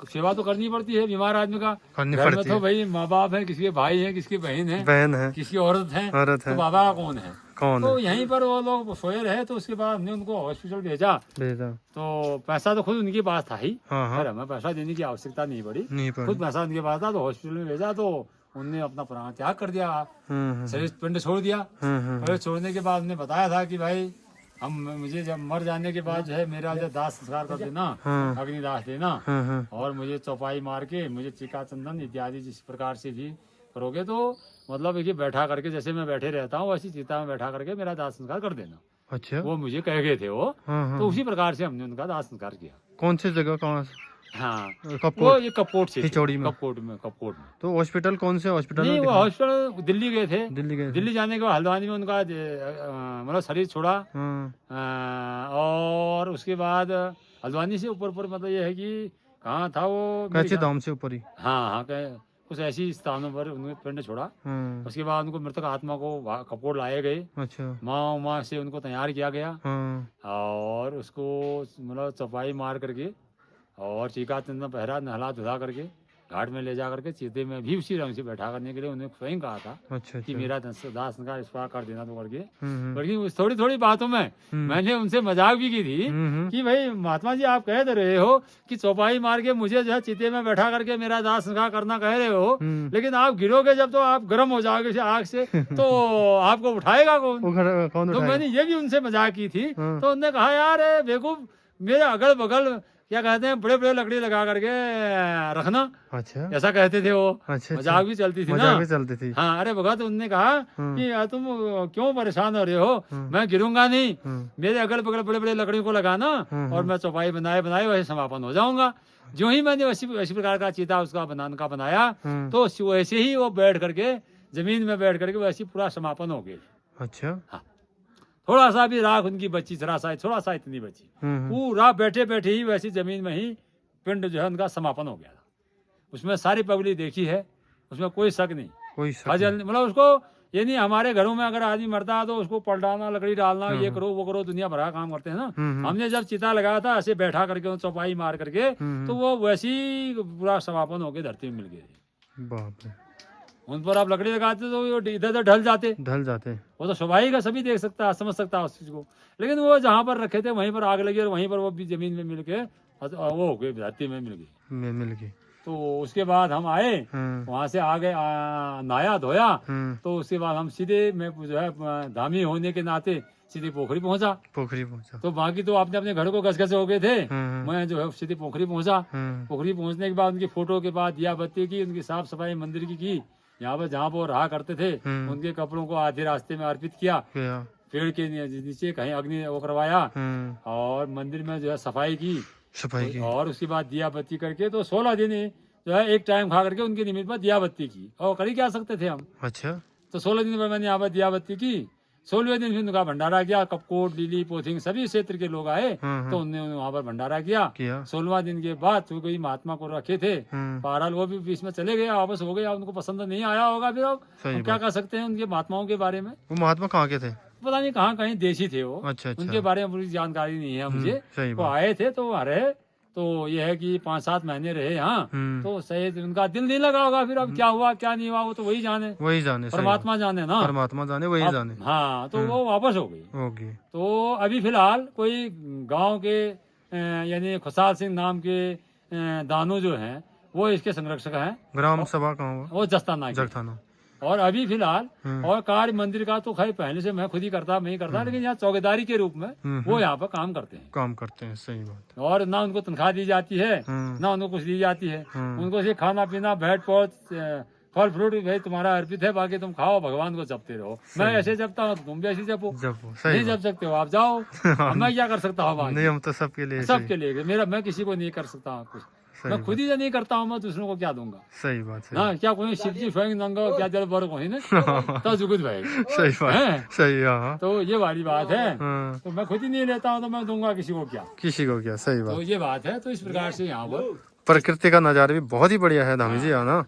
सेवा तो करनी पड़ती है बीमार आदमी का। घर में तो भाई माँ बाप है, किसी के भाई है, किसकी बहन है, किसकी औरत है, तो बाबा का कौन है। तो यहीं पर वो लोग सोए रहे, तो उसके बाद हमने उनको हॉस्पिटल भेजा। तो पैसा तो खुद उनके पास था ही, हमें पैसा देने की आवश्यकता नहीं पड़ी, खुद पैसा उनके पास था। तो हॉस्पिटल में भेजा, तो उनने अपना प्राण त्याग कर दिया, शरीर पिंड छोड़ दिया। और छोड़ने के बाद उन्हें बताया था कि भाई मुझे जब मर जाने के बाद जो है मेरा जो दाह संस्कार कर देना, अग्निदाह देना, और मुझे चौपाई मार के मुझे टीका चंदन इत्यादि जिस प्रकार से भी करोगे, तो मतलब ये बैठा करके, जैसे मैं बैठे रहता हूँ वैसी चिता में बैठा करके मेरा दाह संस्कार कर देना। अच्छा। वो मुझे कह गए थे वो। तो उसी प्रकार से हमने उनका दाह संस्कार किया। कौन सी जगह, कहाँ? हाँ, वो ये कपकोट से, हिचौड़ी में। कपकोट में। तो हॉस्पिटल कौन से हॉस्पिटल? नहीं, वो हॉस्पिटल दिल्ली गए थे। दिल्ली जाने के बाद हल्द्वानी में उनका मतलब शरीर छोड़ा, और उसके बाद हल्द्वानी से ऊपर मतलब ये है कि कहाँ था वो, कैसे धाम से ऊपर ही। हाँ, कुछ ऐसी स्थानों पर उन्होंने पिंड छोड़ा। उसके बाद उनको मृतक आत्मा को कपकोट लाए गए। अच्छा। माँ से उनको तैयार किया गया, और उसको मतलब चौपाई मार करके और टीका चंदन पहरा, नहला धुला करके घाट में ले जा करके चीते में भी उसी रंग से बैठा करने के लिए उन्हें स्वयं कहा था। अच्छा। कि मेरा दाह संस्कार इस प्रकार कर देना तो करके। बल्कि थोड़ी थोड़ी बातों में मैंने उनसे मजाक भी की थी कि भाई महात्मा जी, आप कह दे रहे हो कि चौपाई मार के मुझे जो है चीते में बैठा करके मेरा दाह संस्कार करना कह रहे हो, लेकिन आप गिरोगे जब तो आप गर्म हो जाओगे आग से, तो आपको उठाएगा कौन? तो मैंने ये भी उनसे मजाक की थी। तो उन्होंने कहा, यार बेवकूफ, मेरे अगल बगल क्या कहते हैं, बड़े बड़े लकड़ी लगा करके रखना, अच्छा ऐसा कहते थे वो। अच्छा मजाक भी चलती थी ना। मजाक भी चलती थी। हाँ, अरे भगत उनने कहा कि यार तुम क्यों परेशान हो रहे हो, मैं गिरूंगा नहीं, मेरे अगल बगल बड़े बड़े लकड़ियों को लगाना और मैं चौपाई बनाए बनाए वैसे समापन हो जाऊंगा। जो ही मैंने वैसी प्रकार का चीता उसका बनाया तो वैसे ही वो बैठ करके जमीन में बैठ करके वैसे पूरा समापन हो गया। अच्छा हाँ, थोड़ा सा भी राख उनकी बची, थोड़ा सा इतनी बची, पूरा बैठे बैठे ही वैसी जमीन में ही पिंड जो है उनका समापन हो गया था। उसमें सारी पगली देखी है, उसमें कोई शक नहीं, कोई खजल मतलब उसको ये नहीं। हमारे घरों में अगर आदमी मरता है तो उसको पल डालना, लकड़ी डालना, ये करो वो करो, दुनिया भरा काम करते हैं ना। हमने जब चिता लगाया था ऐसे बैठा करके चौपाई मार करके तो वो वैसी पूरा समापन होके धरती में मिल गई। बाप रे, उन पर आप लकड़ी लगाते तो वो इधर उधर ढल जाते। वो तो स्वाभाविक है, सभी देख सकता है, समझ सकता है उस चीज को। लेकिन वो जहाँ पर रखे थे वहीं पर आग लगी और वहीं पर वो भी जमीन में मिल के वो हो गई, धरती में मिल गई। तो उसके बाद हम आए, वहां से आगे नहाया धोया, तो उसके बाद हम सीधे मैं जो है धामी होने के नाते सीधे पोखरी पहुंचा। तो बाकी तो अपने अपने घर को घस हो गए थे, मैं जो है सीधे पोखरी पहुंचा। पोखरी पहुंचने के बाद उनकी फोटो के बाद दिया बत्ती की, उनकी साफ सफाई मंदिर की यहाँ पर जहाँ पर वो रहा करते थे उनके कपड़ों को आधे रास्ते में अर्पित किया, पेड़ के नीचे कहीं अग्नि वो करवाया और मंदिर में जो है सफाई की और उसके बाद दिया बत्ती करके तो 16 दिन जो है एक टाइम खा करके उनके निमित्त पर दिया बत्ती की। और कर ही क्या सकते थे हम। अच्छा, तो 16 दिन में मैंने यहाँ पर दिया बत्ती की। 16वें दिन फिर उनका भंडारा किया, कपकोट लीली पोथिंग सभी क्षेत्र के लोग आए तो उन्होंने वहाँ पर भंडारा किया। 16वां दिन के बाद तो कोई महात्मा को रखे थे बहरहाल वो भी बीच में चले गए, वापस हो गया, उनको पसंद नहीं आया होगा। फिर अब क्या कर सकते हैं उनके महात्माओं के बारे में। वो महात्मा कहाँ के थे पता नहीं, कहाँ कहीं देशी थे वो। अच्छा। उनके बारे में पूरी जानकारी नहीं है मुझे। वो आए थे तो रहे, तो ये है कि 5-7 महीने रहे यहाँ। तो शायद उनका दिल नहीं लगा होगा। फिर अब क्या हुआ क्या नहीं हुआ वो तो वही जाने, परमात्मा जाने ना, परमात्मा जाने, वही जाने। हाँ, तो वो वापस हो गई। तो अभी फिलहाल कोई गांव के यानी खुशहाल सिंह नाम के दानू जो हैं वो इसके संरक्षक हैं। ग्राम सभा कहाँ हुआ? वो जस्ताना। और अभी फिलहाल और कार्य मंदिर का तो खैर पहले से मैं खुद ही करता, मैं ही करता, लेकिन यहाँ चौकीदारी के रूप में वो यहाँ पर काम करते हैं। सही बात। और ना उनको तनख्वाह दी जाती है ना उनको कुछ दी जाती है। उनको सिर्फ खाना पीना, बैठ पौध, फल फ्रूट भाई तुम्हारा अर्पित है, बाकी तुम खाओ, भगवान को जपते रहो। मैं ऐसे जपता हूँ तो तुम भी ऐसे जपो। नहीं जप सकते हो आप जाओ, मैं क्या कर सकता हूँ? नहीं, हम तो सबके लिए मेरा, मैं किसी को नहीं कर सकता हूँ कुछ, मैं खुद ही नहीं करता हूँ, मैं दूसरों को क्या दूंगा। सही बात है। हाँ, क्या कोई शिवजी फेंक नंगा क्या जल बर को ही ना तो जुगुत भाई। सही बात है, सही। हाँ, तो ये वाली बात है। तो मैं खुद ही नहीं लेता हूँ तो मैं दूंगा किसी को क्या। सही बात। तो ये बात है। तो इस प्रकार से यहाँ पर प्रकृति का नजारा भी बहुत ही बढ़िया है धामी जी, आना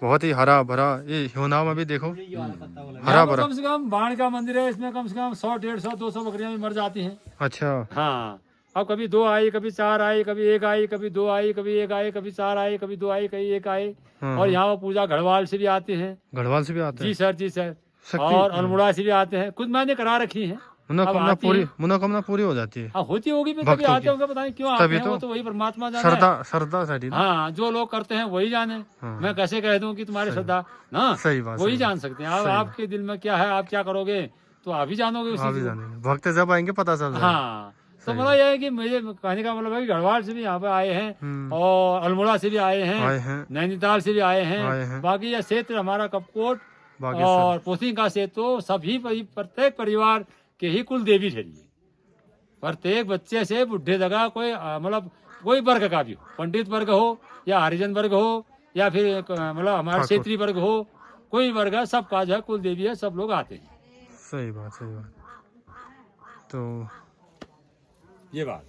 बहुत ही हरा भरा। ये होना में भी देखो हरा भरा। कम से कम बाण का मंदिर है, इसमें कम से कम 100, 150, 200 बकरियां भी मर जाती हैं। अच्छा। हाँ, अब कभी 2 आई, कभी 4 आई, कभी 1 आई, कभी 2 आई, कभी 1 आई, कभी 4 आई, कभी 2 आई, कभी 1 आई। और यहाँ पर पूजा गढ़वाल से भी आते हैं। गढ़वाल से भी आते हैं? जी सर। और अल्मोड़ा से भी आते हैं। कुछ मैंने करा रखी है। मनोकामना पूरी हो जाती है। होती होगी, तभी आते होंगे, पता नहीं क्यों आते हैं। वो तो वही परमात्मा जाने। श्रद्धा। हाँ, जो लोग करते हैं वही जाने। मैं कैसे कह दूं कि तुम्हारी श्रद्धा ना, सही बात, वही जान सकते हैं। अब आपके दिल में क्या है, आप क्या करोगे तो आप ही जानोगे उसी को। भक्त जब आएंगे पता चल जाएगा। हाँ, तो मतलब यह है कि मुझे कहने का मतलब है कि गढ़वाल से भी यहाँ पे आए हैं और अल्मोड़ा से भी आए हैं, नैनीताल से भी आए हैं। बाकी यह क्षेत्र हमारा कपकोट और पोथिंग का क्षेत्र तो सभी प्रत्येक परिवार के ही कुल देवी ठहरी है। प्रत्येक बच्चे से बुढ़े तक कोई मतलब कोई वर्ग का भी हो, पंडित वर्ग हो या हरिजन वर्ग हो या फिर मतलब हमारा क्षेत्रीय वर्ग हो, कोई वर्ग है, सबका जो है कुल देवी है, सब लोग आते हैं। सही बात। तो ये बात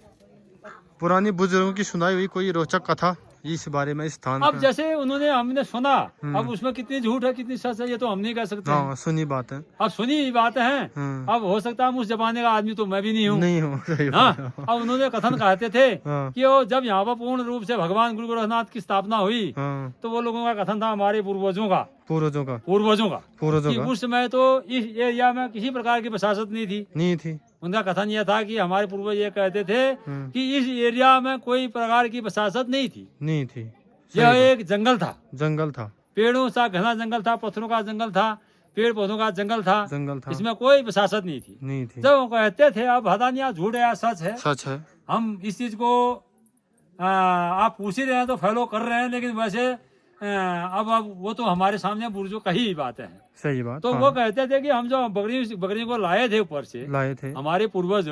पुरानी बुजुर्गों की सुनाई हुई कोई रोचक कथा इस बारे में, स्थान अब जैसे हमने सुना, अब उसमें कितनी झूठ है कितनी सच है ये तो हम नहीं कह सकते। हाँ, सुनी बात है। अब सुनी बातें हैं। अब हो सकता है उस जमाने का आदमी तो मैं भी नहीं हूँ। हाँ, अब उन्होंने कथन कहते थे कि वो जब यहाँ पर पूर्ण रूप से भगवान गुरु गोरखनाथ की स्थापना हुई तो वो लोगों का कथन था, हमारे पूर्वजों का कि उस समय तो इस एरिया में किसी प्रकार की प्रशासन नहीं थी। उनका कथन यह था कि हमारे पूर्वज ये कहते थे कि इस एरिया में कोई प्रकार की प्रशासन नहीं थी। यह एक जंगल था, पेड़ों सा घना जंगल था, पत्थरों का जंगल था, पेड़ पौधों का जंगल था। इसमें कोई प्रशासन नहीं थी। जब वो कहते थे, अब पता नहीं झूठ है या सच है, हम इस चीज को आप पूछ ही रहे हैं तो फॉलो कर रहे हैं, लेकिन वैसे अब वो तो हमारे सामने बुजुर्गों कही ही बातें हैं। सही बात। तो हाँ, वो कहते थे कि हम जो बकरी को लाए थे ऊपर से, लाए थे। हमारे पूर्वज,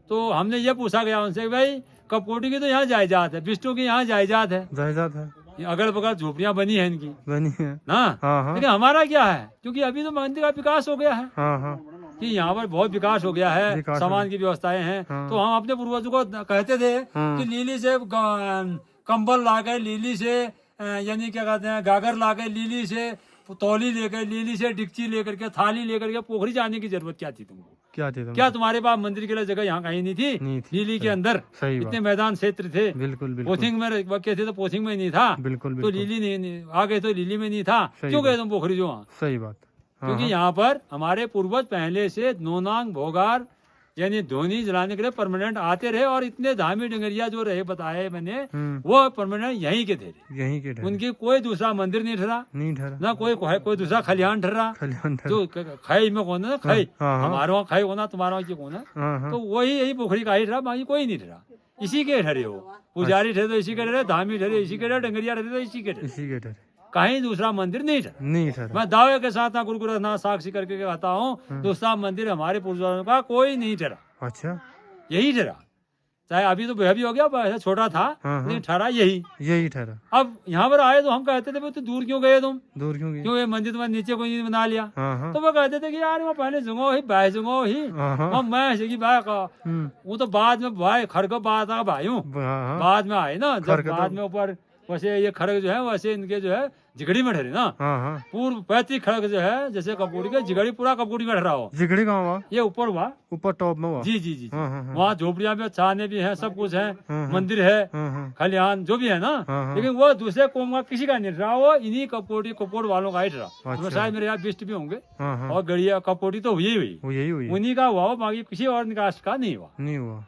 तो हमने ये पूछा गया उनसे कि भाई कपकोटी की तो यहाँ जायदाद है, बिष्टू की यहाँ जायदाद है, जायदाद है, अगल बगल झोपड़ियाँ बनी है इनकी बनी है। ना, हाँ हाँ लेकिन हमारा क्या है, क्योंकि अभी तो मंदिर का विकास हो गया है हाँ हाँ कि यहाँ पर बहुत विकास हो गया है, विकास हो सामान की व्यवस्थाएं हैं। हाँ। तो हम अपने पूर्वजों को कहते थे कि लीली से कंबल ला गए, लीली से यानी क्या कहते हैं गागर ला गए, लीली से तौली लेकर, लीली से डिक्ची लेकर के, थाली लेकर के पोखरी जाने की जरूरत क्या थी तुमको? क्या थे तुम? क्या तुम्हारे पास मंदिर के लिए जगह यहाँ कहीं नहीं थी? नहीं थी। लीली के अंदर सही इतने बात। मैदान क्षेत्र थे। बिल्कुल बिल्कुल पोथिंग में बच्चे थे तो पोथिंग में नहीं था, बिल्कुल तो बिल्कुल लीली नहीं आ गए तो लीली में नहीं था। सही क्यों गए बात। तुम पोखरी जो वहाँ? सही बात। हाँ, क्योंकि हाँ, यहाँ पर हमारे पूर्वज पहले से नोनांग भोगार यानी धोनी जलाने के लिए परमानेंट आते रहे, और इतने धामी डंगरिया जो रहे बताए मैंने, वो परमानेंट यहीं के थे। यहीं के ठहरे। उनकी कोई दूसरा मंदिर नहीं ठहरा, नहीं ठहरा। ना कोई दूसरा खलिहान ठहरा। खलिहान ठहरा। जो खाई में कौन है खाई, हाँ, हाँ। हमारे वहाँ खाई होना, तुम्हारे वहाँ की कौन है, हाँ हाँ तो वही यही पोखरी का ही ठहरा, बाकी कोई नहीं ठहरा। इसी के ठहरे हो, पुजारी ठहरे तो इसी के ठहरे, धामी ठहरे इसी के ठहरे, डंगरिया ठहरे तो इसी के ठहरे, इसी के ठहरे। कहीं दूसरा मंदिर नहीं ठहरा। नहीं ठहरा। मैं दावे के साथ ना गुरु ना साक्षी करके कहता हूँ, दूसरा मंदिर हमारे पूर्वजों का कोई नहीं ठहरा, अच्छा, यही ठहरा। चाहे अभी तो भी हो गया, ऐसा छोटा था, हाँ। लेकिन ठहरा यही ठहरा। अब यहाँ पर आए तो हम कहते थे तो दूर क्यों गए तुम, दूर क्यों गए? क्यों ये मंदिर तुम्हारे नीचे कोई नहीं बना लिया? हाँ हाँ तो वो कहते थे कि यार वो पहले जुंगो ही बाय जुंगो ही, हाँ, हाँ। और मैं की बाय का, वो तो बाद में भाई खड़ग बाद का भाई हूँ, हाँ, हाँ। बाद में आए ना, जब खड़ग तो- बाद में ऊपर वैसे ये खड़ग जो है वैसे इनके जो है जिगड़ी में ठहरे ना। हाँ हाँ पूर्व पैतृक खड़ग जो है जैसे कपूरी के जिगड़ी पूरा कपूरी में ठहरा हो, जिगड़ी कहाँ हुआ? ये ऊपर हुआ, ऊपर टॉप में हुआ। जी जी जी, हाँ, हाँ, हाँ। वहाँ झोपड़ियाँ भी छाने भी है, सब कुछ है, हाँ। मंदिर है, हाँ हाँ खलिहान जो भी है ना, हाँ। लेकिन वो दूसरे कौम का किसी का नहीं रहा, वो इन्हीं कपोड़ वालों का ही रहा। अच्छा। शायद मेरे यहाँ बिस्ट भी होंगे, हाँ हाँ और गड़िया कपोटी तो हुई हुई वो यही हुई। उन्हीं का हुआ, बाकी किसी और निकास का नहीं हुआ। नहीं हुआ।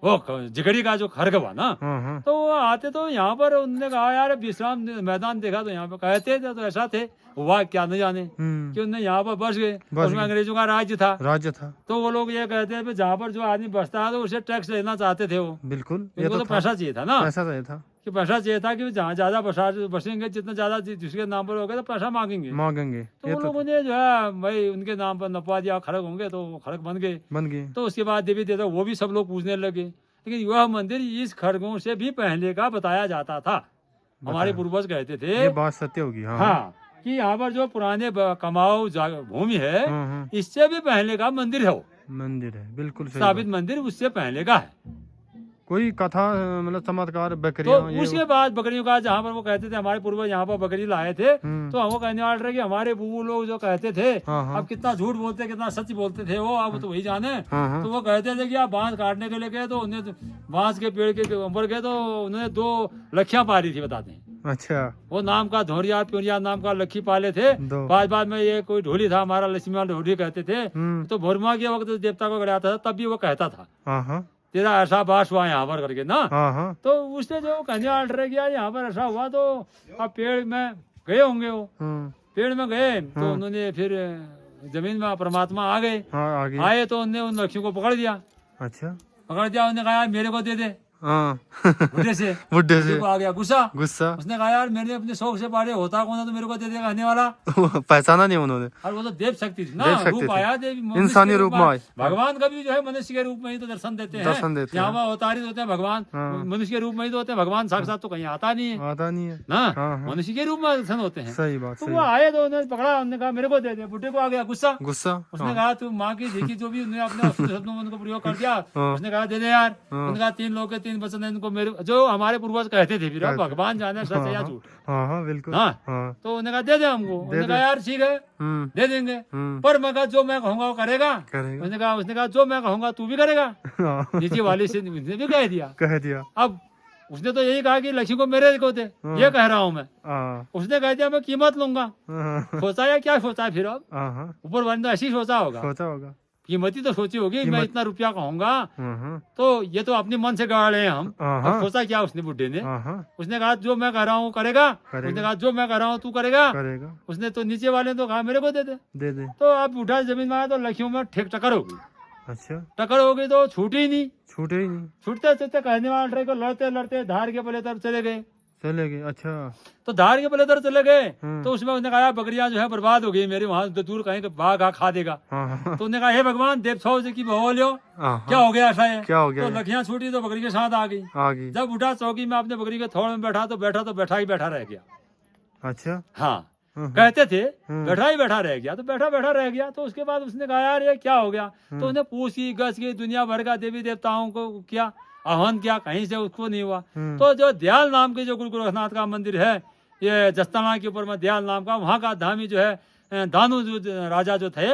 वो जिगड़ी का जो खरग हुआ ना, हाँ हाँ तो वो आते तो यहाँ पर उन्होंने कहा यार विश्राम मैदान देखा तो यहाँ पे कहते थे, तो ऐसा थे हुआ क्या न जाने कि उनने यहाँ पर बस गए, उसमें अंग्रेजों का राज्य था। राज्य था। तो वो लोग ये कहते हैं जहाँ पर जो आदमी बसता है तो उसे टैक्स लेना चाहते थे वो, बिल्कुल। ये उनको तो था। पैसा चाहिए था ना, पैसा चाहिए था कि पैसा चाहिए था कि जहाँ ज्यादा बसेंगे, जितना ज्यादा जिसके नाम पर होगा तो पैसा मांगेंगे। मांगेंगे। तो ये उन तो लोगों ने जो है भाई उनके नाम पर नपवा दिया, खड़ग होंगे तो वो खड़ग बन गए। बन गए। तो उसके बाद देवी देवता वो भी सब लोग पूछने लगे, लेकिन यह मंदिर इस खड़गों से भी पहले का बताया जाता था। हमारे पूर्वज कहते थे ये बात सत्य होगी। हाँ हाँ कि यहाँ पर जो पुराने कमाऊ भूमि है, हाँ। इससे भी पहले का मंदिर है, वो मंदिर है, बिल्कुल सही साबित बात। मंदिर उससे पहले का है। कोई कथा मतलब चमत्कार तो बकरियां ये उसके बाद बकरियों का जहाँ पर वो कहते थे हमारे पूर्वज यहाँ पर बकरी लाए थे, तो हमको कहने वाले रहे कि हमारे बूबू लोग जो कहते थे, हाँ, हाँ। अब कितना झूठ बोलते कितना सच बोलते थे वो, अब तो वही जाने। हाँ, हाँ। तो वो कहते थे कि आप बांस काटने के लिए गए तो उन्हें बांस के पेड़ के ऊपर गए तो उन्होंने 2 लखियां पाली थी, बताते हैं। अच्छा। वो नाम का धोरिया प्योरिया नाम का लखी पाले थे। 2 बाद में ये कोई ढोली था हमारा, लक्ष्मीलाल ढोली कहते थे। तो भोरमा के वक्त देवता को गड़ाता था, तब भी वो कहता था हाँ हाँ तेरा ऐसा बास हुआ यहाँ पर करके ना। हाँ हाँ तो उसने जो कहने वाले किया यहाँ पर ऐसा हुआ, तो अब पेड़ में गए होंगे वो, पेड़ में गए तो उन्होंने फिर जमीन में परमात्मा आ गए। हाँ आगे। आए तो उन्होंने उन लक्ष्यों को पकड़ दिया, अच्छा। पकड़ दिया, उन्होंने कहा यार मेरे को दे दे, हाँ बुढ़े से बुढ़े से को आ गया गुस्सा। गुस्सा। उसने कहा यार मैंने अपने शौक से पाले, होता कौन है तो मेरे को दे देगा कहने वाला। पहचाना नहीं उन्होंने। और वो तो देव शक्ति थी ना, देव शक्ति रूप थी। आया देवी मनुष्य इंसानी के रूप में आए। भगवान कभी जो है मनुष्य के रूप में ही तो दर्शन देते हैं। दर्शन देते हैं। यहाँ पर अवतारित होते हैं भगवान, मनुष्य के रूप में ही तो होते हैं। भगवान साक्षात तो कहीं आता नहीं है आता नहीं है ना, हाँ, हाँ। मनुष्य के रूप में दर्शन होते हैं। सही बात। तो सही वो आए तो उन्होंने पकड़ा, उन्होंने कहा मेरे को दे दे। बुढ़े को आ गया गुस्सा, गुस्सा। उसने कहा तू माँ की देखी जो भी उन्होंने अपने शब्दों में उनको प्रयोग कर दिया। उसने कहा दे दे यार। उन्होंने कहा 3 लोग के 3 वचन है इनको मेरे, जो हमारे पूर्वज कहते थे, फिर अब भगवान जाने सच है या झूठ। हाँ हाँ बिल्कुल। हाँ। हाँ तो उन्होंने कहा दे दे हमको। उन्होंने कहा यार ठीक है दे देंगे, पर मैं कहा जो मैं कहूंगा वो करेगा। करेगा। उसने कहा जो मैं कहूंगा तू भी करेगा। हाँ, नीचे वाले से उसने भी कह दिया। कह दिया। अब उसने तो यही कहा कि लक्ष्मी को मेरे को दे, ये कह रहा हूँ मैं। हाँ उसने कह दिया मैं कीमत लूंगा। हाँ सोचा या क्या सोचा फिर, अब हाँ ऊपर वाले ने ऐसी सोचा होगा, सोचा होगा। कीमत ही तो सोची होगी, मैं इतना रुपया कहूंगा हाँ तो ये तो अपने मन से गा रहे हैं हम। हाँ। अब सोचा क्या उसने बुढ़े ने, हाँ उसने कहा जो मैं कह रहा हूँ करेगा। उसने कहा जो मैं कह रहा हूँ तू करेगा। करेगा। उसने तो नीचे वाले ने तो कहा मेरे को दे दे। दे दे। तो अब उठा जमीन में आया तो लखियों में ठेक टक्कर हो गई। अच्छा, टक्कर हो गई तो छूटी ही नहीं। छूटे ही नहीं, छूटते छूटते कहने वाले ट्रे को लड़ते लड़ते धार के पले तरफ चले गए। चले गए। अच्छा, तो धार के पले तरफ चले गए हम्म। तो उसमें उसने कहा बकरियां जो है बर्बाद हो गई मेरी, वहां दूर कहीं बाघ खा देगा। हाँ हाँ तो उसने कहा हे भगवान देव सौ से की बहो लो, हाँ, क्या हो गया ऐसा है? क्या हो गया? तो लखियां छूटी तो बकरी के साथ आ गई। आ गई। जब उठा चौकी में अपने बकरी के थोड़ में बैठा तो बैठा ही बैठा रह गया। अच्छा, हाँ, हम्म, कहते थे हम्म। बैठा ही बैठा रह गया, तो बैठा बैठा रह गया। तो उसके बाद उसने कहा यार ये क्या हो गया? तो उसने पूछी गस की दुनिया भर का देवी देवताओं को किया आह्वान किया, कहीं से उसको नहीं हुआ। हम्म। तो जो दयाल नाम के जो गुरु गोरखनाथ का मंदिर है, ये जस्ताना के ऊपर में दयाल नाम का, वहाँ का धामी जो है दानू जो राजा जो थे,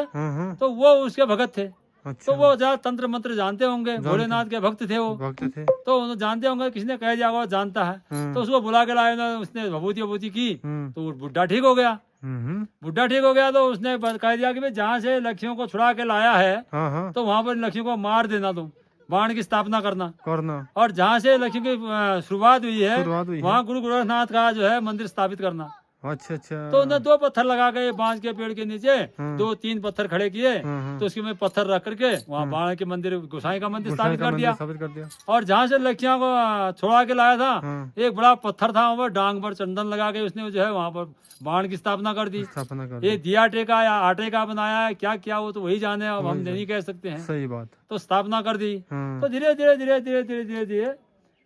तो वो उसके भगत थे। अच्छा, तो वो ज्यादा तंत्र मंत्र जानते होंगे, भोलेनाथ के भक्त थे वो। भक्त थे। तो उन्होंने जानते होंगे, किसी ने कह दिया वो जानता है। हम्म। तो उसको बुला के लाए, उसने भभूति वभूति की, हम्म, तो वो बुढ़ा ठीक हो गया। हम्म, बुढ़ा ठीक हो गया तो उसने कह दिया कि भाई जहाँ से लक्ष्यों को छुड़ा के लाया है हाँ हाँ, तो वहां पर लक्ष्यों को मार देना, तुम बाण की स्थापना करना, करना, और जहाँ से लक्ष्यों की शुरुआत हुई है शुरुआत हुई है। वहाँ गुरु गोरखनाथ का जो है मंदिर स्थापित करना। अच्छा अच्छा, तो उन्होंने 2 पत्थर लगा के बांस के पेड़ के नीचे हम्म। 2-3 पत्थर खड़े किए, हम्म। तो उसके में पत्थर रख करके वहाँ बाण के मंदिर गोसाई का मंदिर गोसाई स्थापित का कर मंदिर दिया। स्थापित कर दिया। और जहाँ से लड़कियों को छोड़ा के लाया था, हम्म। एक बड़ा पत्थर था, वहाँ पर डांग पर चंदन लगा के उसने जो है वहाँ पर बाण की स्थापना कर दी। स्थापना कर ये दी। दिया टेका या आटे का बनाया है, क्या क्या वो तो वही जाने, अब हम वही नहीं कह सकते हैं। सही बात। तो स्थापना कर दी। हम्म, तो धीरे धीरे धीरे धीरे धीरे धीरे धीरे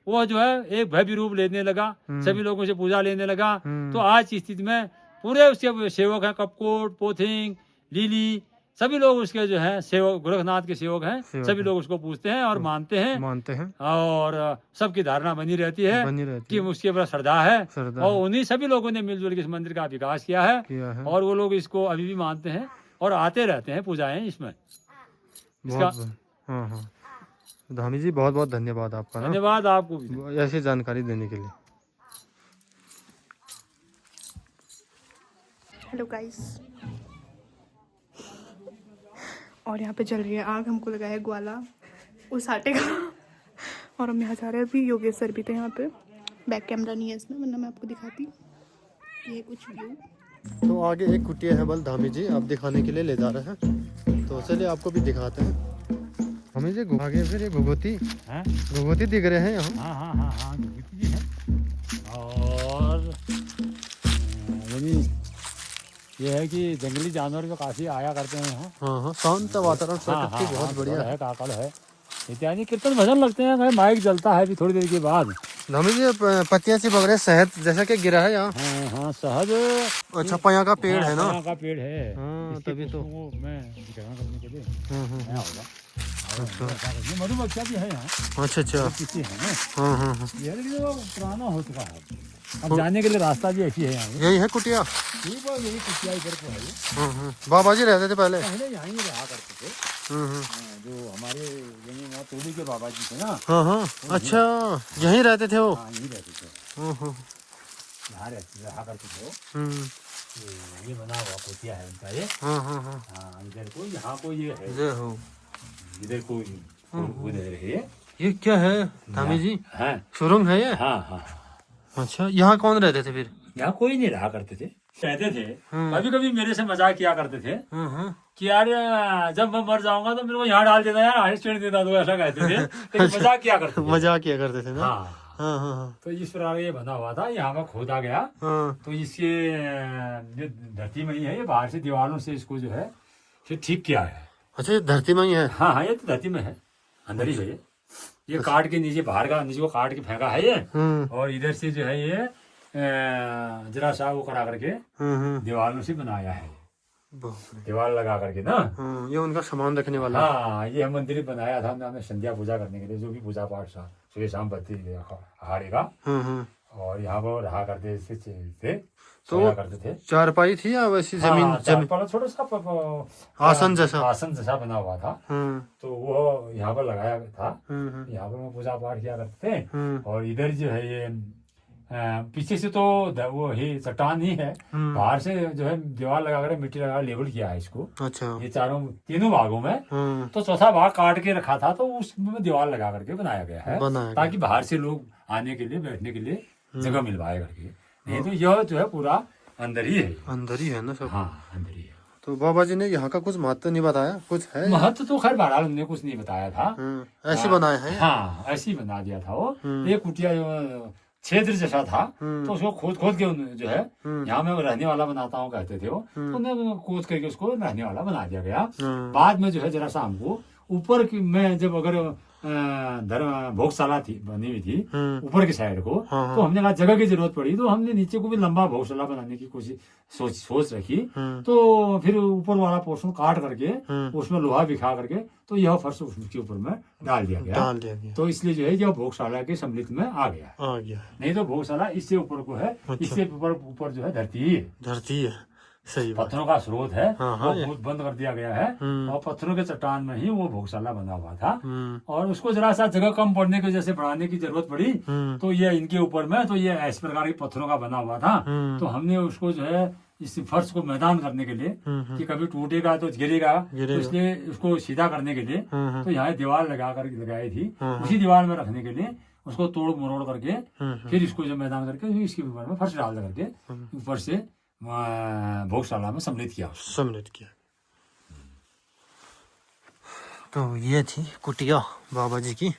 वो जो है एक भव्य रूप लेने लगा, सभी लोगों से पूजा लेने लगा। हम्म। तो आज की स्थिति में पूरे उसके सेवक हैं, कपकोट, पोथिंग, लीली, सभी लोग उसके जो है सेवक, गोरखनाथ के सेवक हैं। सेवक सभी हैं। लोग उसको पूछते हैं और मानते हैं, मानते हैं, और सबकी धारणा बनी रहती है बनी रहती कि है। उसके ऊपर श्रद्धा है। श्रद्धा और उन्हीं सभी लोगों ने मिलजुल के इस मंदिर का विकास किया है, किया है। और वो लोग इसको अभी भी मानते हैं और आते रहते हैं पूजाएं इसमें। बहुत हाँ हाँ, धामी जी बहुत बहुत धन्यवाद आपका ना, धन्यवाद आपको भी। ऐसी जानकारी देने के लिए। हेलो गाइस, और यहाँ पे जल रही है आग। हमको लगा है ग्वाला उस आटे का, और हम यहाँ जा रहे हैं। अभी योगेश सर भी थे यहाँ पे, बैक कैमरा नहीं है इसमें, वरना मैं आपको दिखाती। ये कुछ व्यू। तो आगे एक कुटिया है बल धामी जी आप दिखाने के लिए ले जा रहे हैं, तो चलिए आपको भी दिखाते हैं। धामी जी आगे फिर ये घुघुती हैं? घुघुती दिख रहे हैं यहाँ। हाँ हाँ हाँ हाँ, भी है। और यानी ये है कि जंगली जानवर भी काफी आया करते हैं यहाँ। हाँ हाँ, शांत वातावरण, प्रकृति बहुत बढ़िया है। काकड़ है इत्यादि, कीर्तन भजन लगते हैं। माइक जलता है अभी थोड़ी देर के बाद। धामी जी पत्तियां सी बग रहे, शहद जैसा कि गिरा है यहाँ। हाँ हाँ, शहद। अच्छा, पया का पेड़ है ना। पया का पेड़ है। हाँ, इसके तभी तो। पुष्पों को मैं ग्रहण करने के लिए हम्म, नया होगा। ये मधुमक्खियाँ भी है यहाँ, अच्छा अच्छा, किसी है ना। हाँ हाँ हाँ, ये लेकिन वो पुराना हो चुका है, अब जाने के लिए रास्ता भी ऐसी है यहाँ। यही है कुटिया। यही कुटिया इधर को है ये। बाबा जी रहते थे पहले। पहले यहाँ ही रहा करते थे। हाँ, जो हमारे यानी वहाँ तोड़ी के बाबा जी थे ना। हाँ हाँ, अच्छा यहीं रहते थे वो। हाँ, यहीं रहते थे, यहाँ रहा करते थे वो। ये बना हुआ कुटिया है उनका ये। हाँ हाँ हाँ, हाँ, इधर को यहाँ को ये है, जय हो। इधर को उधर है ये क्या है धामी जी? हाँ सुरंग है ये? हाँ हाँ। अच्छा, यहाँ कौन रहते थे फिर? यहाँ कोई नहीं रहा करते थे। कहते थे कभी कभी मेरे से मजाक किया करते थे कि यार जब मैं मर जाऊंगा तो मेरे को यहाँ डाल देना यार, हाइट चढ़ देता, तो ऐसा कहते थे। लेकिन मजाक किया करते थे। मजाक किया करते थे ना। हाँ हाँ हाँ हाँ, तो इस प्रकार ये बना हुआ था, यहाँ का खोदा गया। हाँ, तो इसके जो धरती में ही है, ये बाहर से दीवारों से इसको जो है फिर ठीक किया है। अच्छा, ये धरती में ही है। हाँ हाँ, ये तो धरती में है, अंदर ही है ये काट के नीचे, बाहर का नीचे को काट के फेंका है ये। और इधर से जो है ये जरा सा वो करा करके दीवारों से बनाया है, दीवार लगा करके ना। ये उनका सामान रखने वाला। हाँ, ये मंदिर बनाया था हमने संध्या पूजा करने के लिए, जो भी पूजा पाठ था सुबह शाम बत्ती अखाड़े का। और यहाँ पर रहा करते थे, सोया करते थे। चारपाई थी या वैसी जमीन? छोटा सा आसन जैसा, आसन जैसा बना हुआ था। तो वो यहाँ पर लगाया था, यहाँ पर मैं पूजा पाठ किया करते थे। और इधर जो है ये पीछे से तो वो ही चट्टान ही है, बाहर से जो है दीवार लगा कर मिट्टी लगा लेबल किया है इसको। अच्छा, ये तीनों भागों में। तो चौथा भाग काट के रखा था, तो उसमें दीवार लगा करके बनाया गया है, ताकि बाहर से लोग आने के लिए, बैठने के लिए जगह मिल पाए करके। नहीं तो यह जो है पूरा अंदर ही है। अंदर ही है ना सब। हाँ, अंदर ही है। तो बाबा जी ने यहाँ का कुछ महत्व नहीं बताया, कुछ है? महत्व तो खैर बहरहाल उन्होंने कुछ नहीं बताया था। ऐसे बनाया है। हाँ ऐसे ही बना दिया था वो। एक कुटिया जो क्षेत्र जैसा था तो उसको खोद खोद के उन्होंने जो है यहाँ मैं रहने वाला बनाता हूँ कहते थे वो, तो उन्हें खोद करके उसको रहने वाला बना दिया गया। बाद में जो है जरा सा हमको ऊपर की में जब अगर धर्म भोगशाला थी बनी हुई थी ऊपर की साइड को, तो हमने कहा जगह की जरूरत पड़ी तो हमने नीचे को भी लंबा भोगशाला बनाने की कोशिश सोच रखी। तो फिर ऊपर वाला पोर्शन काट करके उसमें लोहा बिखा करके तो यह फर्श उसके ऊपर में डाल दिया गया। तो इसलिए जो है यह भोगशाला के सम्मिलित में आ गया। नहीं तो भोगशाला इससे ऊपर को है, इससे ऊपर जो है धरती है। सही बात। पत्थरों का स्रोत है, हाँ, वो बंद कर दिया गया है और पत्थरों के चट्टान में ही वो भोगशाला बना हुआ था। और उसको जरा सा जगह कम पड़ने की वजह से बढ़ाने की जरूरत पड़ी, तो ये इनके ऊपर में तो ये इस प्रकार के पत्थरों का बना हुआ था। तो हमने उसको जो है इस फर्श को मैदान करने के लिए कि कभी टूटेगा तो गिरेगा, तो इसलिए उसको सीधा करने के लिए तो यहाँ दीवार लगाई थी। उसी दीवार में रखने के लिए उसको तोड़ मरोड़ करके फिर इसको जो मैदान करके इसके ऊपर में फर्श डाल करके ऊपर से भोगशाला में सम्मिलित किया। तो ये थी कुटिया बाबा जी की।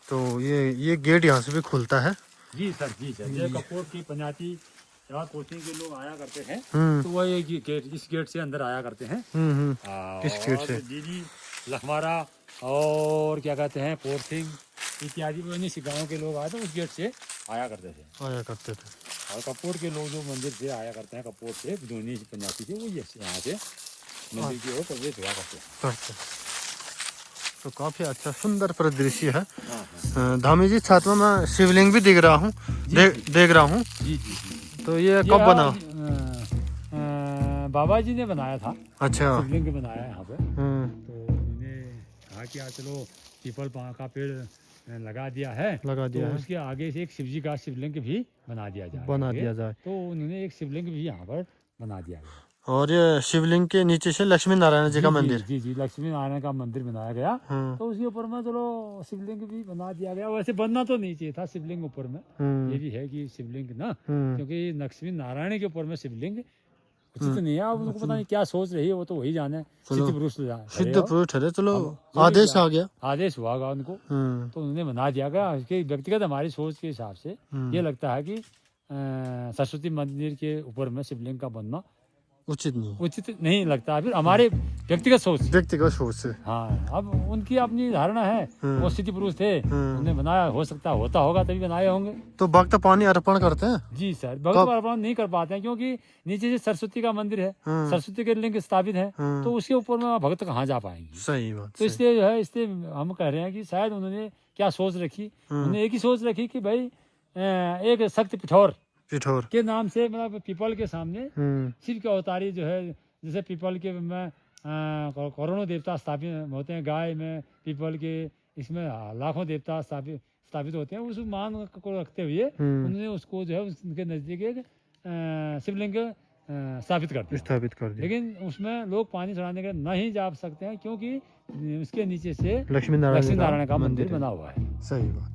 तो ये गेट यहाँ से भी खुलता है। जी सर ये कपूर की पंजाबी यहाँ कोचिंग के लोग आया करते हैं तो वो ये गेट इस गेट से अंदर आया करते हैं। किस गेट से? जी लखमारा और क्या कहते हैं पोरसिंग इत्यादि गाँव के लोग आए तो उस गेट से आया करते थे। और कपूर के लोग जो मंदिर से आया करते हैं, कपूर से धोनी पंजाबी से, वो यहाँ से मंदिर की ओर प्रवेश हुआ करते हैं। तो काफी अच्छा सुंदर परिदृश्य है। धामी जी साथ में मैं शिवलिंग भी देख रहा हूँ, देख रहा हूँ। जी तो ये कब बना? बाबा जी ने बनाया था। अच्छा, शिवलिंग बनाया यहाँ पे। तो उन्होंने कहा कि चलो पीपल का पेड़ लगा दिया है तो उसके आगे से एक शिवजी का शिवलिंग भी बना दिया जाए। तो उन्होंने एक शिवलिंग भी यहाँ पर बना दिया गया। और ये शिवलिंग के नीचे से लक्ष्मी नारायण जी का मंदिर। जी लक्ष्मी नारायण का मंदिर बनाया गया। तो उसके ऊपर में चलो शिवलिंग भी बना दिया गया। वैसे बनना तो नहीं चाहिए था शिवलिंग ऊपर में, ये भी है कि शिवलिंग ना, क्योंकि लक्ष्मी नारायण के ऊपर में शिवलिंग उचित नहीं है। अब उनको पता नहीं क्या सोच रही है, वो तो वही जाने। सिद्ध पुरुष ठहरे, चलो आदेश आ गया, आदेश हुआ उनको, तो उन्होंने बना दिया गया। उसके व्यक्तिगत हमारी सोच के हिसाब से ये लगता है कि सरस्वती मंदिर के ऊपर में शिवलिंग का बनना उचित नहीं लगता। फिर हमारे व्यक्तिगत सोच से। हाँ, अब उनकी अपनी धारणा है, वो सिद्ध पुरुष थे, उन्होंने बनाया, हो सकता होता होगा तभी बनाए होंगे। तो भक्त पानी अर्पण करते हैं? जी सर, भक्त अर्पण नहीं कर पाते हैं क्योंकि नीचे से सरस्वती का मंदिर है, सरस्वती के लिंग स्थापित है, तो उसके ऊपर में भक्त कहाँ जा पाएंगे। सही बात। तो इसलिए जो है, इसलिए हम कह रहे हैं कि शायद उन्होंने क्या सोच रखी, उन्होंने एक ही सोच रखी कि भाई एक शक्ति पिठौर के नाम से, मतलब पीपल के सामने शिव के अवतारी जो है, जैसे पीपल के में करोड़ों देवता स्थापित होते हैं, गाय में पीपल के इसमें लाखों देवता स्थापित होते हैं। उस मान को रखते हुए उन्होंने उसको जो है उनके नजदीक एक शिवलिंग स्थापित कर दिया। लेकिन उसमें लोग पानी चढ़ाने के नहीं जा सकते हैं क्योंकि उसके नीचे से लक्ष्मी नारायण का मंदिर बना हुआ है। सही बात।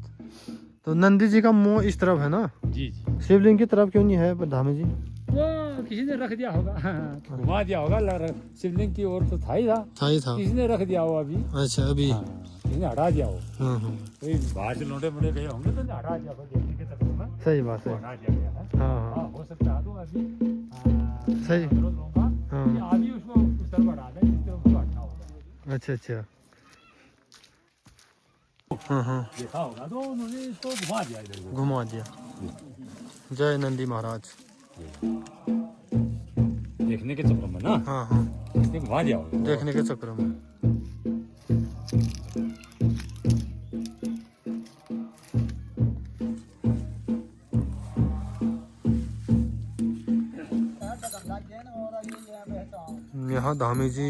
तो नंदी जी का मुंह इस तरफ है ना? जी शिवलिंग की तरफ क्यों नहीं है धामी जी? वो किसी ने रख दिया होगा, घुमा दिया होगा। शिवलिंग की ओर तो था ही था, किसी ने रख दिया हो अभी। अच्छा, अभी किसी ने हटा दिया हो। कोई बाहर से लौटे मुड़े गए होंगे तो हटा दिया होगा देखने के चक्कर में। सही बात है, हटा दिया गया है। हाँ, हो सकता है। तो अभी सही अभी उसको उस तरफ हटा दें जिस तरफ उसको हटना होगा। अच्छा। देखा होगा तो उन्होंने इसको घुमा दिया। जय नंदी महाराज। देखने के चक्कर में ना। हाँ, इसने घुमा दिया होगा देखने के चक्कर में। यहाँ धामी जी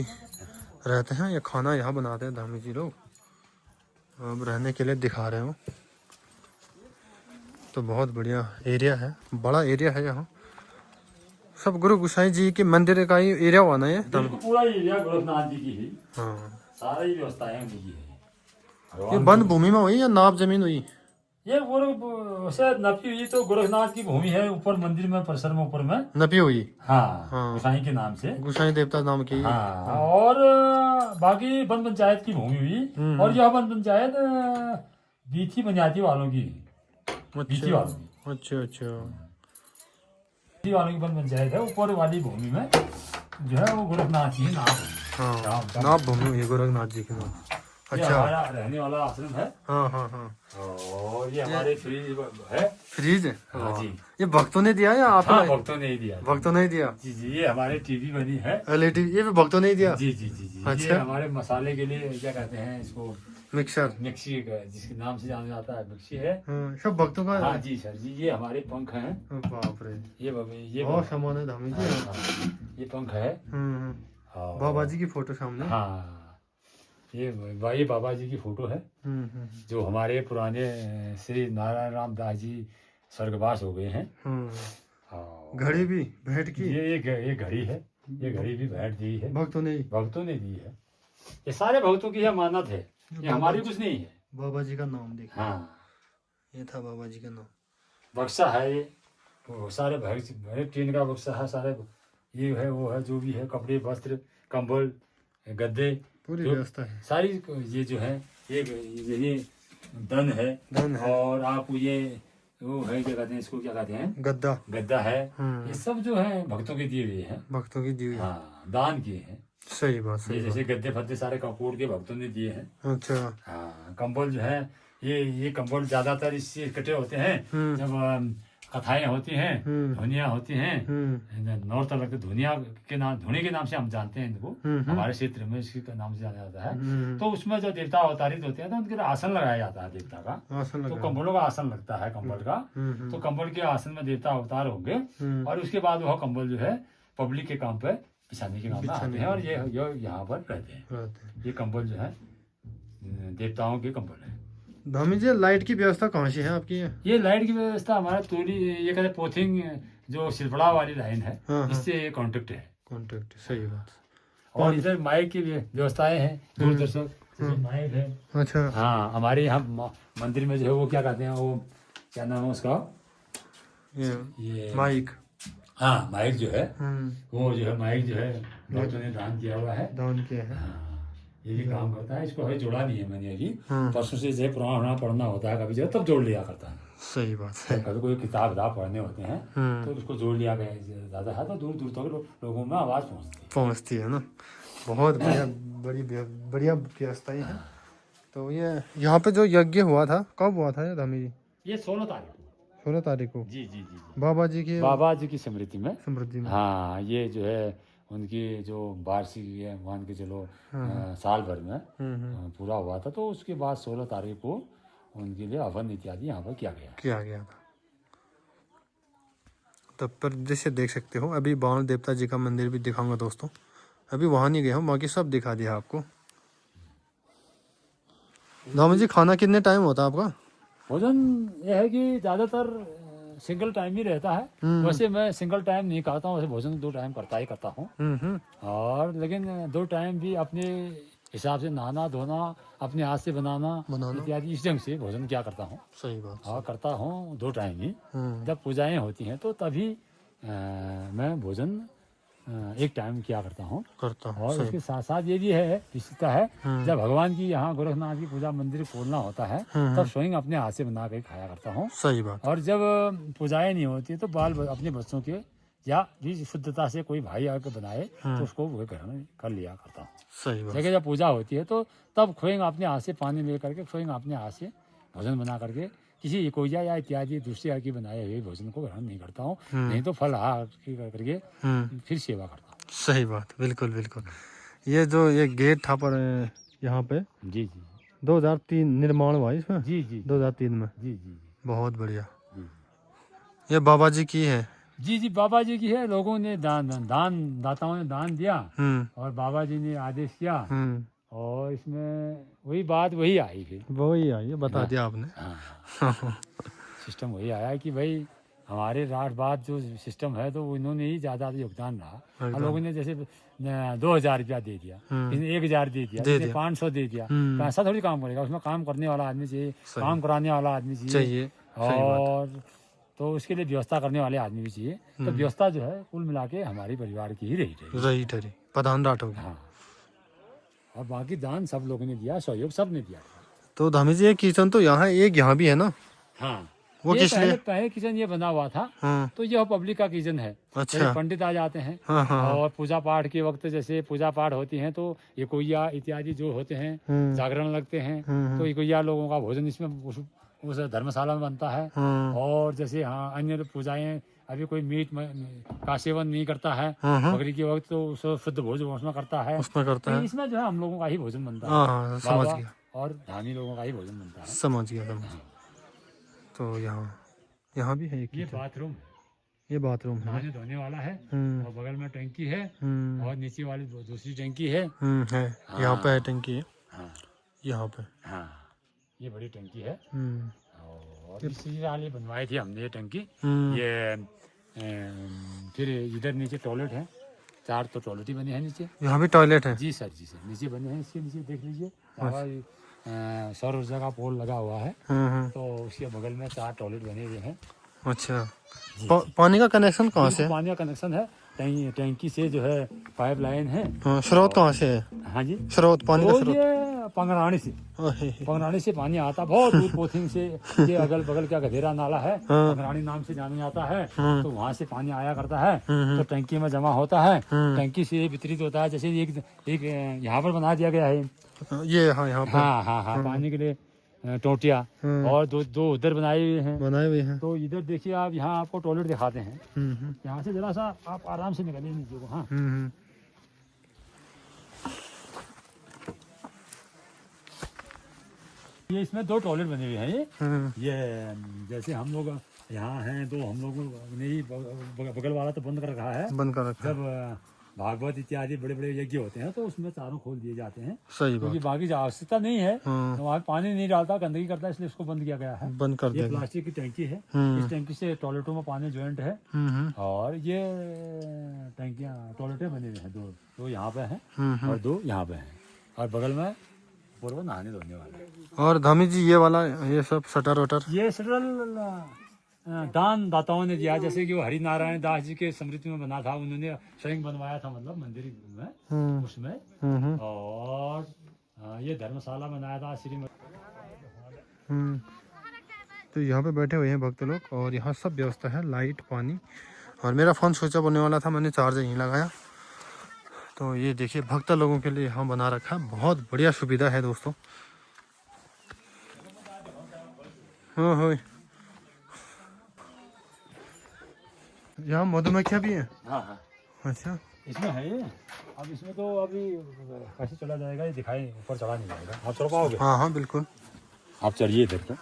रहते हैं, या खाना यहाँ बनाते हैं धामी जी लोग। अब रहने के लिए दिखा रहे हो। तो बहुत बढ़िया एरिया है, बड़ा एरिया है यहाँ। सब गुरु गोसाई जी के मंदिर का ही एरिया हुआ ना ये? पूरा एरिया गोरखनाथ जी की है। हाँ, सारी व्यवस्थाएं उनकी है। ये वन भूमि में हुई या नाप जमीन हुई? ये वैसे नपी हुई तो गोरखनाथ की भूमि है, ऊपर मंदिर में परिसर में ऊपर में। नपी हुई हाँ, हाँ। गोसाई के नाम से। गोसाई देवता नाम की। हाँ, और बाकी वन पंचायत की भूमि हुई, और यह वन पंचायत बीथी बनियाती वालों की, बीथी वालों की, अच्छा अच्छा। बीथी वालों की वन पंचायत है। ऊपर वाली भूमि में जो है वो गोरखनाथ की नाम है। हाँ नाम भूमि हुई गोरखनाथ जी के नाम। ये अच्छा हमारा रहने वाला आश्रम है, हाँ हाँ हाँ। और ये हमारे फ्रिज है। फ्रिज है हाँ जी। ये भक्तों ने दिया या आप हाँ, भक्तों ने ही दिया। भक्तों ने ही दिया। जी जी, ये हमारे टीवी बनी है। एलईडी ये भी भक्तों ने ही दिया। जी जी जी जी। अच्छा। ये हमारे मसाले के लिए क्या कहते हैं इसको, मिक्सर। मिक्सी का, जिसके नाम से जाना जाता है मिक्सी है। हाँ, सब भक्तों का। हाँ जी सर जी, ये हमारे पंख हैं। बाप रे ये बहुत सामान है धामी जी। हाँ, ये पंख है। और- बाबा जी की फोटो सामने। हाँ, ये बाबा जी की फोटो है, जो हमारे पुराने श्री नारायण राम दास जी स्वर्गवास हो गए हैं। और घड़ी भी भेंट की। ये घड़ी है, ये घड़ी भी भेंट दी है, भक्तों ने ही। भक्तों ने दी है। ये सारे भक्तों की अमानत है, ये हमारी कुछ नहीं है। बाबा जी का नाम देखिए। हाँ, ये था बाबा जी का नाम। बक्सा है ये, वो सारे भर टीन का बक्सा है, सारे ये है वो है, जो भी है, कपड़े वस्त्र कंबल गद्दे पूरी जो- व्यवस्था है। सारी ये जो है ये धन है। धन है। और आप ये वो है, क्या कहते हैं इसको, क्या कहते हैं, गद्दा। गद्दा है। ये सब जो है भक्तों के दिए हुए हैं। भक्तों की दी हुई। हाँ, दान किए हैं। सही बात ये सही जैसे गद्दे फद्दे सारे कपूर के भक्तों ने दिए हैं। बात। अच्छा हाँ, कंबल जो है ये कंबल ज्यादातर इससे इकट्ठे होते हैं जब कथाएं होती हैं, धुनिया होती हैं। नौर तलक धुनिया के नाम, धुनी के नाम से हम जानते हैं इनको, हमारे क्षेत्र में इसके नाम से जाना जाता है। तो उसमें जो देवता अवतारित होते हैं तो उनके लिए आसन लगाया जाता है देवता का। आसन तो लगा। कंबलों का आसन लगता है, कंबल का। तो कंबल के आसन में देवता अवतार होंगे, और उसके बाद वह कंबल जो है पब्लिक के काम पे बिछाने के काम में आते हैं, और ये यहाँ पर रहते हैं। रहते हैं। ये कंबल जो है देवताओं के कंबल है। धामी जी लाइट की व्यवस्था कहाँ से है आपकी? ये लाइट की व्यवस्था हमारा तोली, ये कहते पोथिंग जो सिलपड़ा वाली लाइन है, हाँ, हाँ। इससे कॉन्टेक्ट है। कॉन्टेक्ट सही बात। और इधर माइक की व्यवस्थाएं हैं, दूरदर्शक जैसे माइक है। अच्छा हाँ, हमारे यहाँ मंदिर में जो है वो क्या कहते हैं, वो क्या नाम है उसका, ये माइक। हाँ, माइक जो है वो जो है, माइक जो है भक्तों ने दान किया हुआ है। दान किया है। हाँ, ये भी काम करता है। इसको अभी जोड़ा नहीं है मैंने अभी, परसों से जो है पुराना पढ़ना होता है कभी जो है, तब जोड़ लिया करता है। सही बात है। कभी कोई किताब पढ़ने होते हैं तो उसको जोड़ लिया गया ज्यादा है, तो दूर दूर तक लोगों में आवाज पहुंचती है ना। बहुत बढ़िया बढ़िया व्यवस्था है। तो ये यहाँ पे जो यज्ञ हुआ था कब हुआ था ये धामी जी? ये 16 तारीख को। 16 तारीख को। जी जी जी, बाबा जी की बाबा जी की स्मृति में। समृद्धि में। हाँ, ये जो है उनकी जो वार्षिक है, मान के चलो साल भर में पूरा हुआ था, तो उसके बाद 16 तारीख को उनके लिए हवन इत्यादि यहाँ पर किया गया था। तब पर जैसे देख सकते हो, अभी बाण देवता जी का मंदिर भी दिखाऊंगा दोस्तों। अभी वहाँ नहीं गया हूँ, बाकी सब दिखा दिया आपको। धामी जी खाना कितने टाइम होता है आपका? भोजन यह है कि ज्यादातर सिंगल टाइम ही रहता है। वैसे मैं सिंगल टाइम नहीं खाता हूँ, वैसे भोजन 2 टाइम करता हूँ। और लेकिन 2 टाइम भी अपने हिसाब से नहाना धोना, अपने हाथ से बनाना इत्यादि, इस ढंग से भोजन क्या करता हूँ। सही बात। हाँ, करता हूँ 2 टाइम ही। जब पूजाएं होती हैं तो तभी मैं भोजन 1 टाइम किया करता हूँ। और उसके साथ साथ ये भी है, विशेषता है, जब भगवान की यहाँ गोरखनाथ की पूजा मंदिर खोलना होता है तब स्वयं अपने हाथ से बना कर खाया करता हूँ। सही बात। और जब पूजाएं नहीं होती तो अपने बच्चों के या भी शुद्धता से कोई भाई आकर बनाए तो उसको वो घर में कर लिया करता हूँ। सही बात। लेकिन जब पूजा होती है तो तब स्वयं अपने हाथ से पानी ले करके, स्वयं अपने हाथ से भोजन बना करके, किसी कोयजा या इत्यादि दूसरे की बनाए हुए भोजन को ग्रहण नहीं करता हूँ। नहीं तो फल करके फिर सेवा करता हूँ। सही बात, बिल्कुल बिल्कुल। ये जो ये गेट था पर यहाँ पे जी जी 2003 निर्माण हुआ इसमें। जी जी 2003 में। जी जी बहुत बढ़िया। ये बाबा जी की है। जी जी, बाबा जी की है। लोगों ने दाताओं ने दान दिया और बाबा जी ने आदेश किया, और इसमें वही आई फिर। वही आई, ये बता दिया आपने। हाँ, सिस्टम वही आया कि भाई हमारे रात बाद जो सिस्टम है तो इन्होंने ही ज्यादा योगदान रहा। हम लोगों ने जैसे 2,000 रुपया दे दिया, किसी ने 1,000 दे दिया, किसी ने 500 दे दिया, पैसा थोड़ी काम करेगा, उसमें काम करने वाला आदमी चाहिए, काम कराने वाला आदमी चाहिए और तो उसके लिए व्यवस्था करने वाले आदमी भी चाहिए। तो व्यवस्था जो है कुल मिला के हमारे परिवार की ही रही ठहरी प्रधान राठौर। हाँ, और बाकी दान सब लोगों ने दिया, सहयोग सब ने दिया। तो धामी जी, ये किचन तो एक यहाँ भी है ना? हाँ, वो ये किस लिए? पहले किचन ये बना हुआ था। हाँ। तो यह पब्लिक का किचन है। अच्छा। जैसे पंडित आ जाते हैं और पूजा पाठ के वक्त जैसे पूजा पाठ होती है तो ये कोइया इत्यादि जो होते हैं, जागरण लगते हैं, तो ये कोइया लोगों का भोजन इसमें उस धर्मशाला में बनता है। और जैसे हाँ अन्य पूजाएं, अभी कोई मीट का सेवन नहीं करता है बकरी के वक्त, तो उस शुद्ध भोजन उसमें करता है। तो इसमें जो है हम लोगों का ही भोजन बनता है, समझ गया। और धामी लोगों का ही भोजन बनता है। समझ गया। तो यहाँ भी है ये बाथरूम, ये बाथरूम है, नहाने धोने वाला है, और बगल में टंकी है, और नीचे वाली दूसरी टंकी है। यहाँ पे है टंकी है। हाँ, यहाँ पे हाँ, ये बड़ी टंकी है। और इसी वाली बनवाई थी हमने ये टंकी। ये फिर इधर नीचे टॉयलेट है, 4 तो टॉयलेट ही बने हैं नीचे। यहाँ भी टॉयलेट है? जी सर, जी सर, नीचे बने हैं। इसके नीचे देख लीजिए, सौर ऊर्जा का पोल लगा हुआ है, तो उसके बगल में 4 टॉयलेट बने हुए हैं। अच्छा। पानी का कनेक्शन कहाँ से है? पानी का कनेक्शन है टैंकी से, जो है पाइप लाइन है। स्रोत कहाँ से है? हाँ जी, स्रोत, पानी का स्रोत? ये पंगरानी से पानी आता, बहुत दूर पोथिंग से। ये अगल बगल का गधेरा नाला है, पंगरानी नाम से जाना जाता है। तो वहाँ से पानी आया करता है, तो टंकी में जमा होता है, टंकी से वितरित होता है। जैसे एक यहाँ पर बना दिया गया है ये, हाँ यहाँ पे। हाँ, पानी के लिए टोटिया, और दो उधर बनाए हुए हैं। तो इधर देखिए आप, यहाँ आपको टॉयलेट दिखाते हैं। यहाँ से जरा सा आप आराम से निकलिए नीचे को। हाँ, ये इसमें 2 टॉयलेट बने हुए हैं। ये जैसे हम लोग यहाँ हैं, तो हम लोगों ने ही बगल वाला तो बंद कर रखा है, जब भागवत इत्यादि बड़े बड़े यज्ञ होते हैं तो उसमें चारों खोल दिए जाते हैं। सही बात। क्योंकि बाकी आवश्यकता नहीं है, तो वहाँ पानी नहीं डालता, गंदगी करता है, इसलिए इसको बंद किया गया है। बंद कर दिया। ये प्लास्टिक की टंकी है, इस टंकी से टॉयलेटों में पानी ज्वाइंट है। और ये टंकियाँ टॉयलेटें बने हुए हैं, 2 यहाँ पे हैं और 2 यहाँ पे हैं, और बगल में पूर्व नहाने धोने वाला। और धामी जी, ये वाला, ये सब शटर वटर? ये शटर दान दाताओं ने दिया। जैसे कि वो हरि नारायण दास जी के स्मृति में बना था, उन्होंने स्वयं बनवाया था, मतलब मंदिर में उसमें। और ये धर्मशाला बनाया था श्री। तो यहाँ पे बैठे हुए हैं भक्त लोग, और यहाँ सब व्यवस्था है, लाइट, पानी। और मेरा फ़ोन स्विच ऑफ होने वाला था, मैंने चार्जर यहीं लगाया। तो ये देखिए, भक्त लोगों के लिए यहाँ बना रखा है, बहुत बढ़िया सुविधा है दोस्तों। हाँ, यहाँ मधुमक्खियाँ भी हैं? हाँ, अच्छा, इसमें है ये। अब इसमें तो अभी कैसे चला जाएगा, ये दिखाई ऊपर चढ़ा नहीं जाएगा। आप चढ़ पाओगे? हाँ, बिल्कुल। आप चढ़िए इधर पे।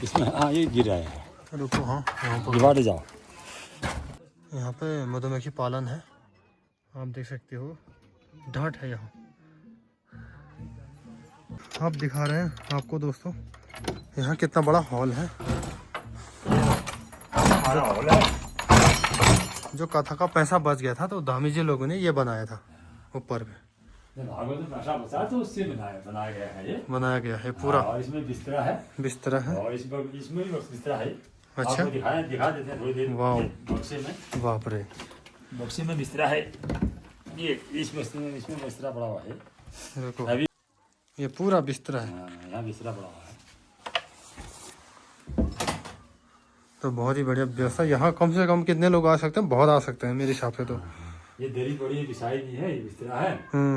इसमें ये गिर रहा है, रुको। हाँ, यहाँ पर दीवार जाओ। यहाँ पे मधुमक्खी पालन है, आप देख सकते हो, ढाट है यहाँ। आप दिखा रहे हैं आपको दोस्तों, यहाँ कितना बड़ा हॉल है। जो कथा का पैसा बच गया था, तो धामी जी लोगों ने ये बनाया था ऊपर में। पैसा बचा तो उससे बनाया गया है ये। बनाया गया है पूरा। और इसमें बिस्तरा है, बिस्तरा है। और इसमें भी बिस्तरा है। अच्छा, आपको दिखा देते हैं थोड़ी देर। वाह, बक्से में, बाप रे, बक्से में बिस्तरा है। ये इसमें बिस्तरा पड़ा हुआ है। देखो, अभी ये पूरा बिस्तरा है। यहाँ बिस्तरा पड़ा हुआ है। तो बहुत ही बढ़िया व्यवस्था। यहाँ कम से कम कितने लोग आ सकते हैं? बहुत आ सकते हैं मेरे हिसाब से तो। ये दरी बड़ी है, बिछाई नहीं है, ये बिस्तरा है।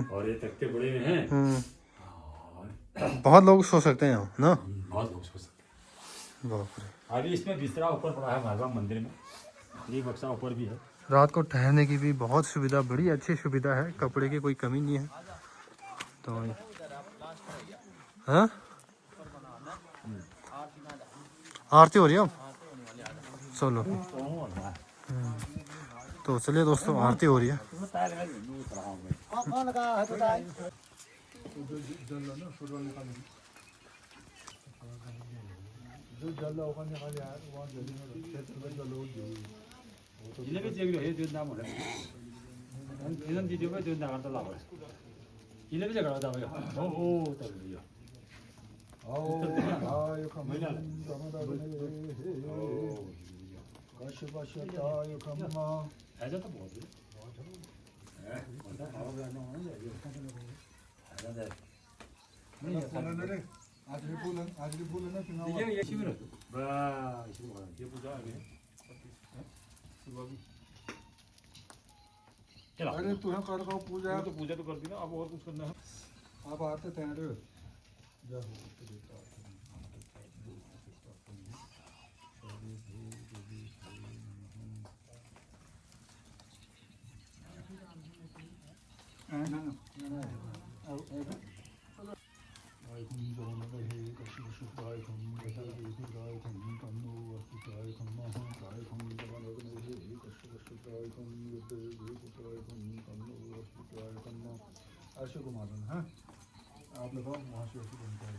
और ये तख्ते बड़े हुए हैं। बहुत लोग सो सकते हैं यहाँ ना? बहुत लोग सो सकते हैं। बाप रे। अभी इसमें बिस्तरा ऊपर पड़ा है महाराज मंदिर में, ये बक्सा ऊपर भी है। रात को ठहरने की भी बहुत सुविधा, बड़ी अच्छी सुविधा है, कपड़े की कोई कमी नहीं है। तो हाँ, आरती हो रही है अब, चलो। तो चलिए दोस्तों, आरती हो रही है। जिलेबी जेवढी हे देऊन दाम म्हणा इथून ती देऊ देऊन दाम लावा जिलेबी जगडा दावा हो हो तर ऐसा तो बहुत है ये शिविर बा शिविर ये पूजा है चला अरे तू है कर का पूजा तो पूजा तो कर दी ना अब और कुछ करना है आप आते थे अरे जा ऐसे को मारना है आप लगाओ वहाँ से ऐसे बनता है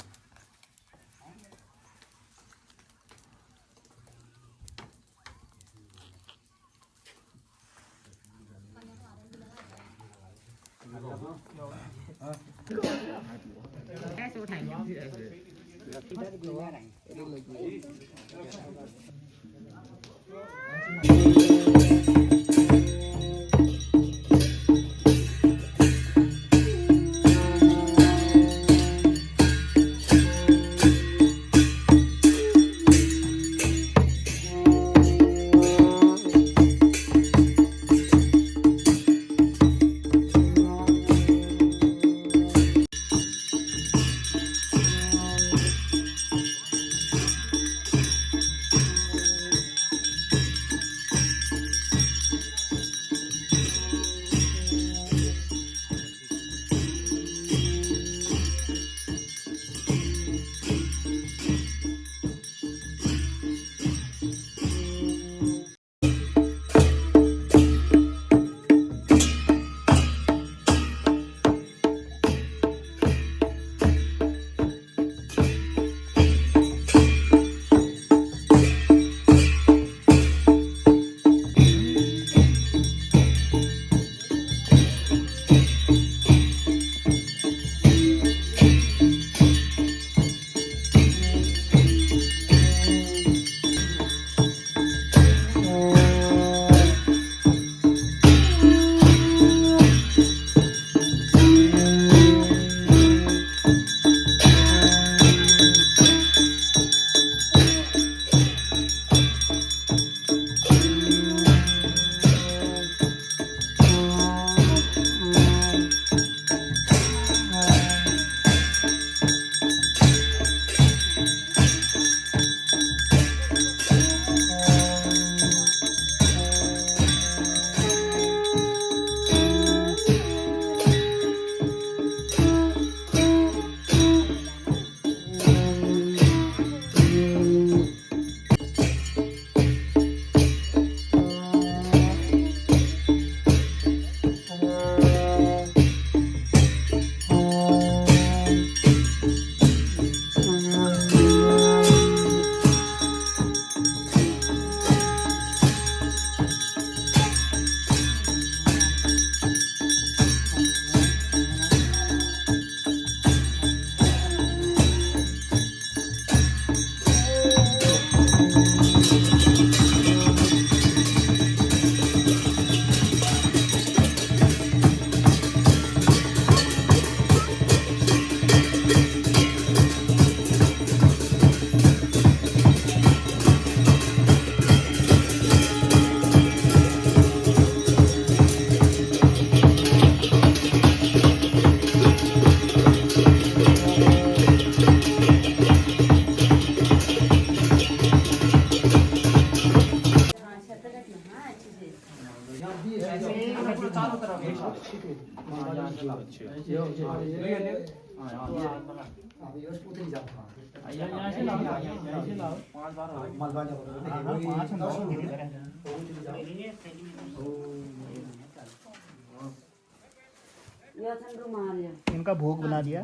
इनका भोग बना दिया।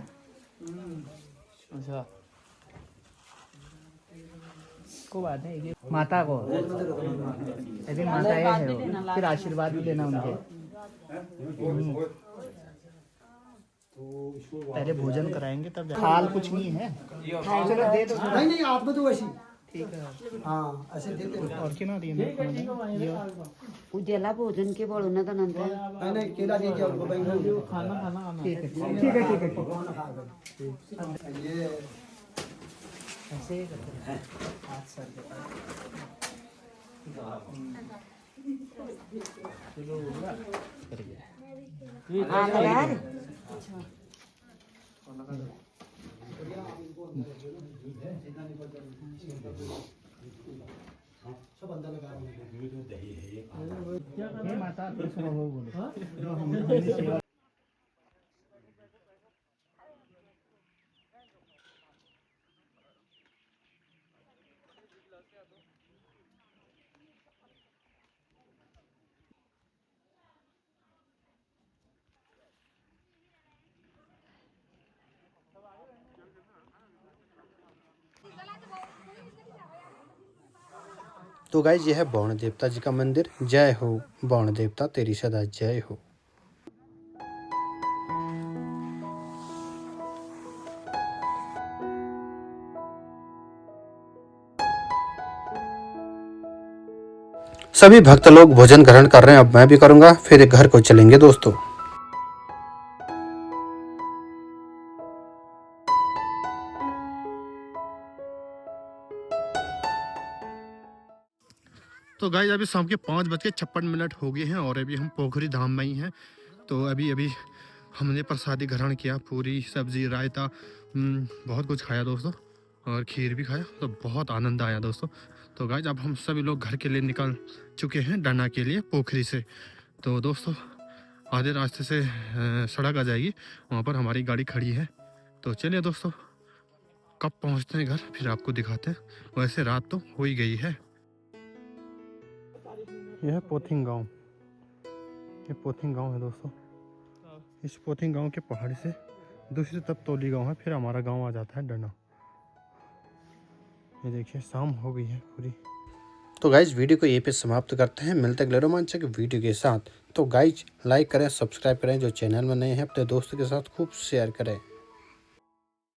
अच्छा को बात है ये माता को यदि माता ये है वो, फिर आशीर्वाद भी लेना उनके। पहले भोजन कराएंगे तब थाल कुछ नहीं है। चलो दे दो। नहीं नहीं आप में तो वैसी ठीक है। हाँ ऐसे देते हैं। और क्या ना दिए उद्याला भोजन के बोलो ना तो नंतर नहीं नहीं केला दे दिया उनको भाई। खाना ठीक है ठीक है ठीक है ये ऐसे ही करते हैं। हाथ सर के पास। यार सब अंदर लगा हे माता फिर सुनो वो बोलो जो हमने सेवा। तो गाइज यह है बौण देवता जी का मंदिर। जय हो बौण देवता तेरी सदा जय हो। सभी भक्त लोग भोजन ग्रहण कर रहे हैं, अब मैं भी करूंगा, फिर घर को चलेंगे दोस्तों। तो गाइस अभी शाम के 5:56 हो गए हैं और अभी हम पोखरी धाम में ही हैं। तो अभी हमने प्रसादी ग्रहण किया, पूरी सब्जी रायता बहुत कुछ खाया दोस्तों, और खीर भी खाया, तो बहुत आनंद आया दोस्तों। तो गाइस अब हम सभी लोग घर के लिए निकल चुके हैं डना के लिए पोखरी से। तो दोस्तों आधे रास्ते से सड़क आ जाएगी, वहाँ पर हमारी गाड़ी खड़ी है। तो चलिए दोस्तों कब पहुँचते हैं घर फिर आपको दिखाते हैं। वैसे रात तो हो ही गई है। यह है पोथिंग गांव, ये पोथिंग गांव है दोस्तों। इस पोथिंग गांव के पहाड़ी से दूसरी तरफ तोली गांव है, फिर हमारा गांव आ जाता है डना। ये देखिए शाम हो गई है पूरी। तो गाइज वीडियो को यहीं पे समाप्त करते हैं, मिलते हैं अगले रोमांचक वीडियो के साथ। तो गाइज लाइक करें, सब्सक्राइब करें, जो चैनल में नए हैं अपने दोस्तों के साथ खूब शेयर करें।